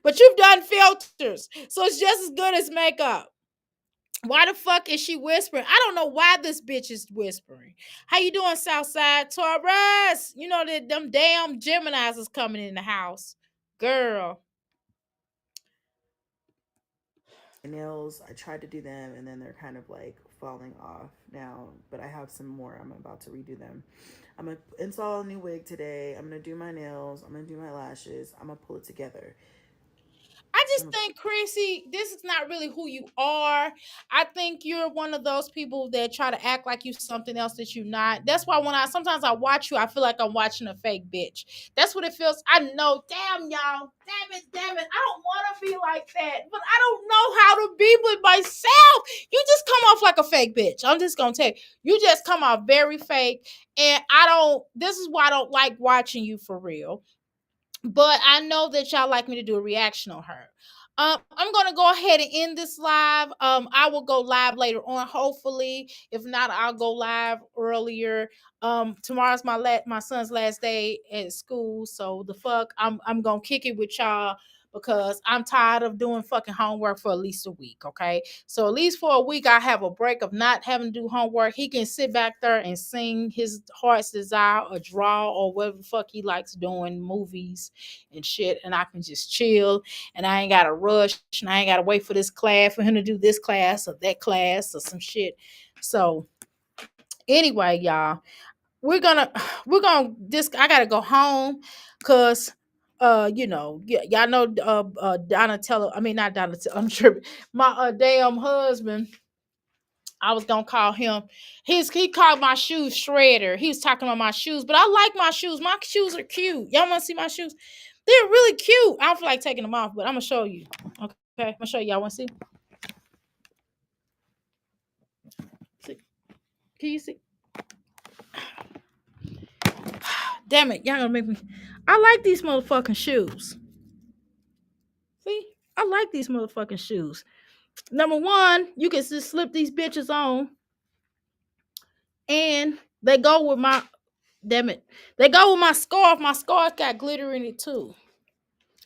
But you've done filters. So it's just as good as makeup. Why the fuck is she whispering? I don't know why this bitch is whispering. How you doing, Southside Taurus? You know that them damn Geminis is coming in the house. Girl. nails, I tried to do them, and then they're kind of like falling off now, but I have some more. I'm about to redo them. I'm gonna install a new wig today. I'm gonna do my nails, I'm gonna do my lashes, I'm gonna pull it together. I just think, Chrissy, this is not really who you are. I think you're one of those people that try to act like you something else that you're not. That's why when I sometimes I watch you, I feel like I'm watching a fake bitch. That's what it feels. I know, damn y'all, damn it. I don't want to be like that, but I don't know how to be with myself. You just come off like a fake bitch. I'm just gonna tell you, you just come off very fake, and I don't. This is why I don't like watching you for real, but I know that y'all like me to do a reaction on her. I'm gonna go ahead and end this live. I will go live later on, hopefully. If not, I'll go live earlier. Tomorrow's my son's last day at school, so the fuck, I'm gonna kick it with y'all because I'm tired of doing fucking homework for at least a week. Okay, so at least for a week, I have a break of not having to do homework. He can sit back there and sing his heart's desire or draw or whatever the fuck he likes doing, movies and shit, and I can just chill, and I ain't gotta rush, and I ain't gotta wait for this class for him to do this class or that class or some shit. So anyway, y'all, we're gonna this I gotta go home because y'all know Donatello, I mean not Donatello, I'm tripping. My damn husband, I was gonna call him. He called my shoes Shredder. He was talking about my shoes, but I like my shoes. My shoes are cute. Y'all want to see my shoes? They're really cute. I don't feel like taking them off, but I'm gonna show you. Okay, I'm gonna show you. Y'all want to see? See? Can you see? Damn it, y'all gonna make me. I like these motherfucking shoes. See? I like these motherfucking shoes. Number one, you can just slip these bitches on. And they go with my damn it. They go with my scarf. My scarf got glitter in it too.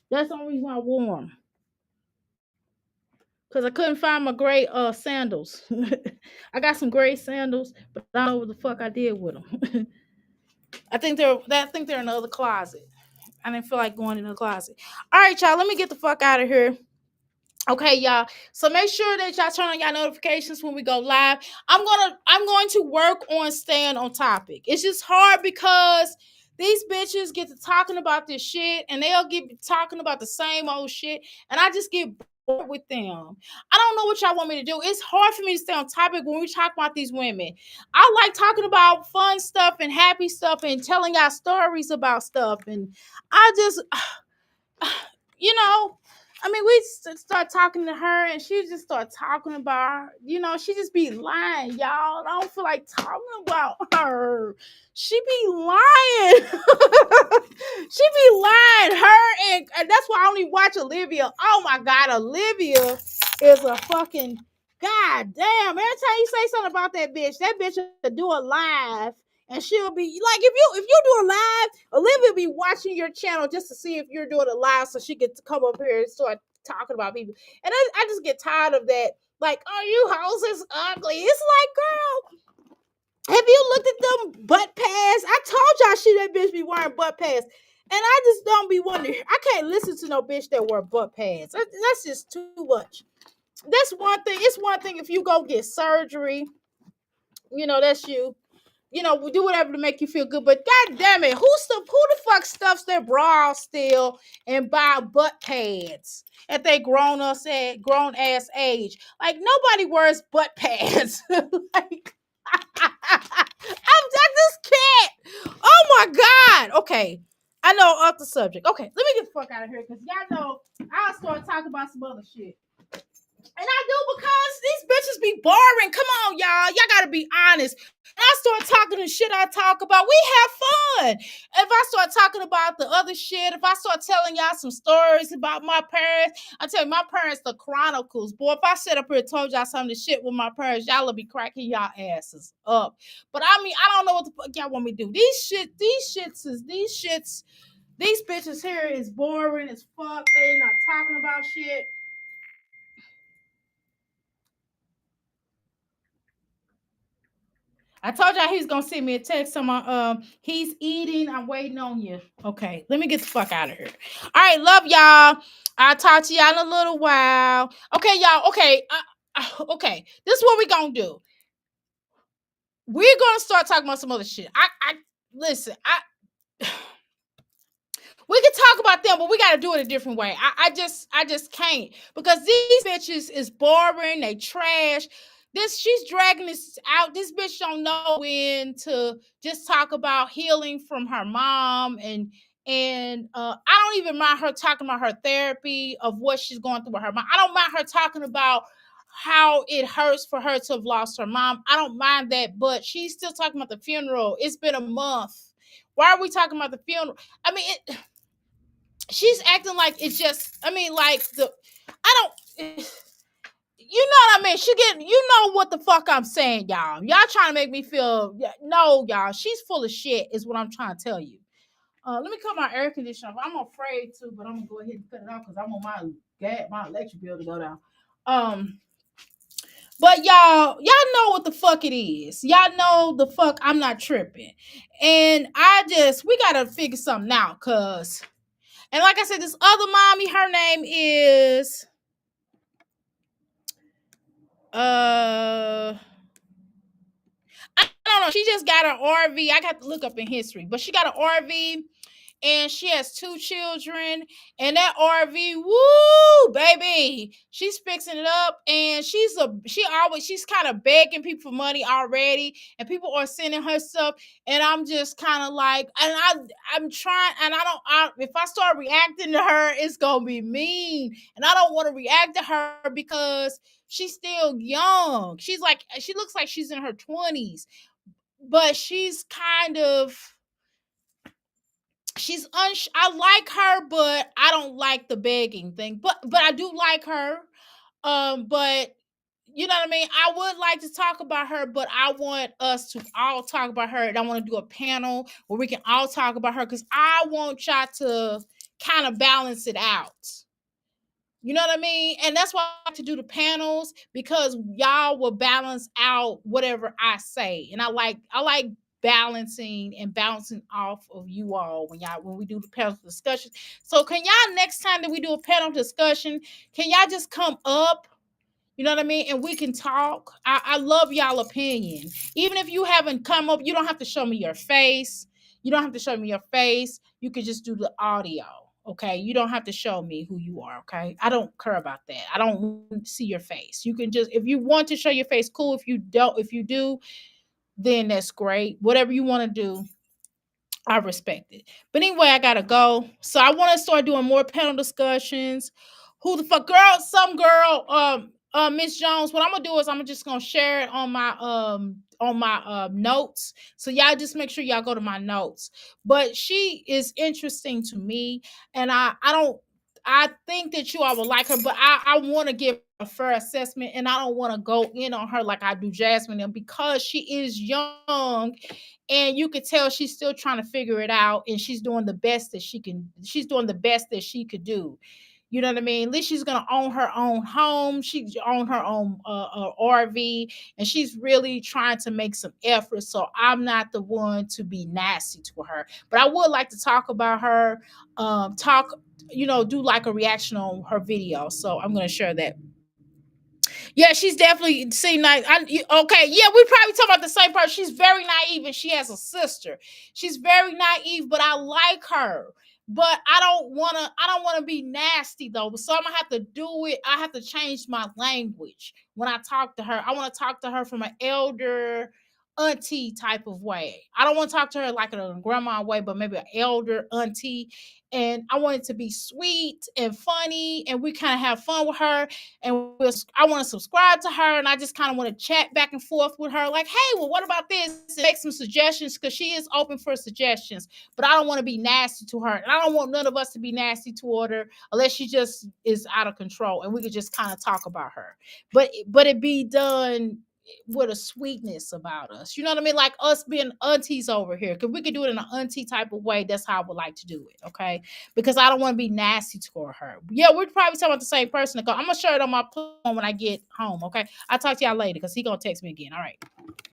That's the only reason I wore them. Cause I couldn't find my gray sandals. I got some gray sandals, but I don't know what the fuck I did with them. I think they're in the other closet. I didn't feel like going in the closet. All right, y'all. Let me get the fuck out of here. Okay, y'all. So make sure that y'all turn on y'all notifications when we go live. I'm going to work on staying on topic. It's just hard because these bitches get to talking about this shit and they'll get talking about the same old shit, and I just get bored with them. I don't know what y'all want me to do. It's hard for me to stay on topic when we talk about these women. I like talking about fun stuff and happy stuff and telling y'all stories about stuff, and I just we start talking to her and she just start talking about her. She just be lying, y'all. I don't feel like talking about her. She be lying. She be lying. Her and that's why I only watch Olivia. Oh my God, Olivia is a fucking god damn. Every time you say something about that bitch will do a live and she'll be like, if you do a live, Olivia be watching your channel just to see if you're doing a live so she could come up here and start talking about people. And I just get tired of that. Like, oh, you hoes is ugly. It's like, girl, have you looked at them butt pads? I told y'all that bitch be wearing butt pads. And I just don't be wondering. I can't listen to no bitch that wear butt pads. That's just too much. That's one thing. It's one thing if you go get surgery. That's you. We do whatever to make you feel good. But god damn it, who the fuck stuffs their bras still and buy butt pads at they grown ass age? Like nobody wears butt pads. Like I just can't. Oh my God. Okay. I know off the subject. Okay, let me get the fuck out of here because y'all know I'll start talking about some other shit. And I do because these bitches be boring. Come on, y'all. Y'all gotta be honest. When I start talking the shit I talk about, we have fun. If I start talking about the other shit, if I start telling y'all some stories about my parents, I tell you, my parents, the chronicles. Boy, if I sit up here and told y'all some of the shit with my parents, y'all will be cracking y'all asses up. But I mean, I don't know what the fuck y'all want me to do. These bitches here is boring as fuck. They not talking about shit. I told y'all he's gonna send me a text on my he's eating. I'm waiting on you. Okay, let me get the fuck out of here. All right, love y'all. I'll talk to y'all in a little while. Okay, y'all. Okay, okay. This is what we gonna do. We're gonna start talking about some other shit. I listen. We can talk about them, but we got to do it a different way. I just can't because these bitches is boring. They trash. She's dragging this out. This bitch don't know when to just talk about healing from her mom and I don't even mind her talking about her therapy of what she's going through with her mom. I don't mind her talking about how it hurts for her to have lost her mom. I don't mind that, but she's still talking about the funeral. It's been a month. Why are we talking about the funeral? I mean, she's acting like it's just like I don't you know what I mean? What the fuck I'm saying, y'all trying to make me feel no, y'all, she's full of shit is what I'm trying to tell you. Let me cut my air conditioner off. I'm afraid to, but I'm gonna go ahead and cut it off because I want my electric bill to go down. But y'all know what the fuck it is. Y'all know the fuck I'm not tripping. And we gotta figure something out cause and like I said, this other mommy, her name is I don't know. She just got an RV. I got to look up in history, but she got an RV and she has 2 children. And that RV, woo, baby, she's fixing it up. And she's kind of begging people for money already, and people are sending her stuff. And I'm just kind of like, and I'm trying, and if I start reacting to her, it's gonna be mean, and I don't want to react to her because she's still young. She looks like she's in her 20s, but she's kind of I like her, but I don't like the begging thing. But I do like her. But you know what I mean? I would like to talk about her, but I want us to all talk about her. And I want to do a panel where we can all talk about her because I want y'all to kind of balance it out. You know what I mean? And that's why I like to do the panels because y'all will balance out whatever I say. And I like balancing and bouncing off of you all when we do the panel discussion. So can y'all next time that we do a panel discussion, can y'all just come up? You know what I mean? And we can talk. I love y'all opinion. Even if you haven't come up, you don't have to show me your face. You don't have to show me your face. You can just do the audio. Okay. You don't have to show me who you are. Okay. I don't care about that. I don't want to see your face. You can just, if you want to show your face, cool. If you don't, if you do, then that's great. Whatever you want to do, I respect it. But anyway, I gotta go. So I want to start doing more panel discussions. Who the fuck girl? Some girl, Miss Jones. What I'm gonna do is I'm just gonna share it on my notes. So y'all just make sure y'all go to my notes. But she is interesting to me, and I don't I think that you all will like her, but I want to give a fair assessment, and I don't want to go in on her like I do Jasmine, and because she is young and you could tell she's still trying to figure it out and she's doing the best that she's doing the best that she could do. You know what I mean? At least she's gonna own her own home. She own her own RV, and she's really trying to make some effort. So I'm not the one to be nasty to her, but I would like to talk about her. Talk, do like a reaction on her video. So I'm gonna share that. Yeah, she's definitely seen nice. Okay, yeah, we probably talk about the same person. She's very naive and she has a sister. She's very naive, but I like her. But I don't wanna be nasty though. So I'm gonna have to do it. I have to change my language when I talk to her. I want to talk to her from an elder auntie type of way. I don't want to talk to her like in a grandma way, but maybe an elder auntie. And I want it to be sweet and funny, and we kind of have fun with her, and I want to subscribe to her, and I just kind of want to chat back and forth with her, like, hey, well, what about this? And make some suggestions because she is open for suggestions, but I don't want to be nasty to her, and I don't want none of us to be nasty toward her unless she just is out of control, and we could just kind of talk about her, but it be done with a sweetness about us. You know what I mean? Like us being aunties over here. Because we could do it in an auntie type of way. That's how I would like to do it. Okay. Because I don't want to be nasty toward her. Yeah, we're probably talking about the same person. I'm going to share it on my phone when I get home. Okay. I'll talk to y'all later because he going to text me again. All right.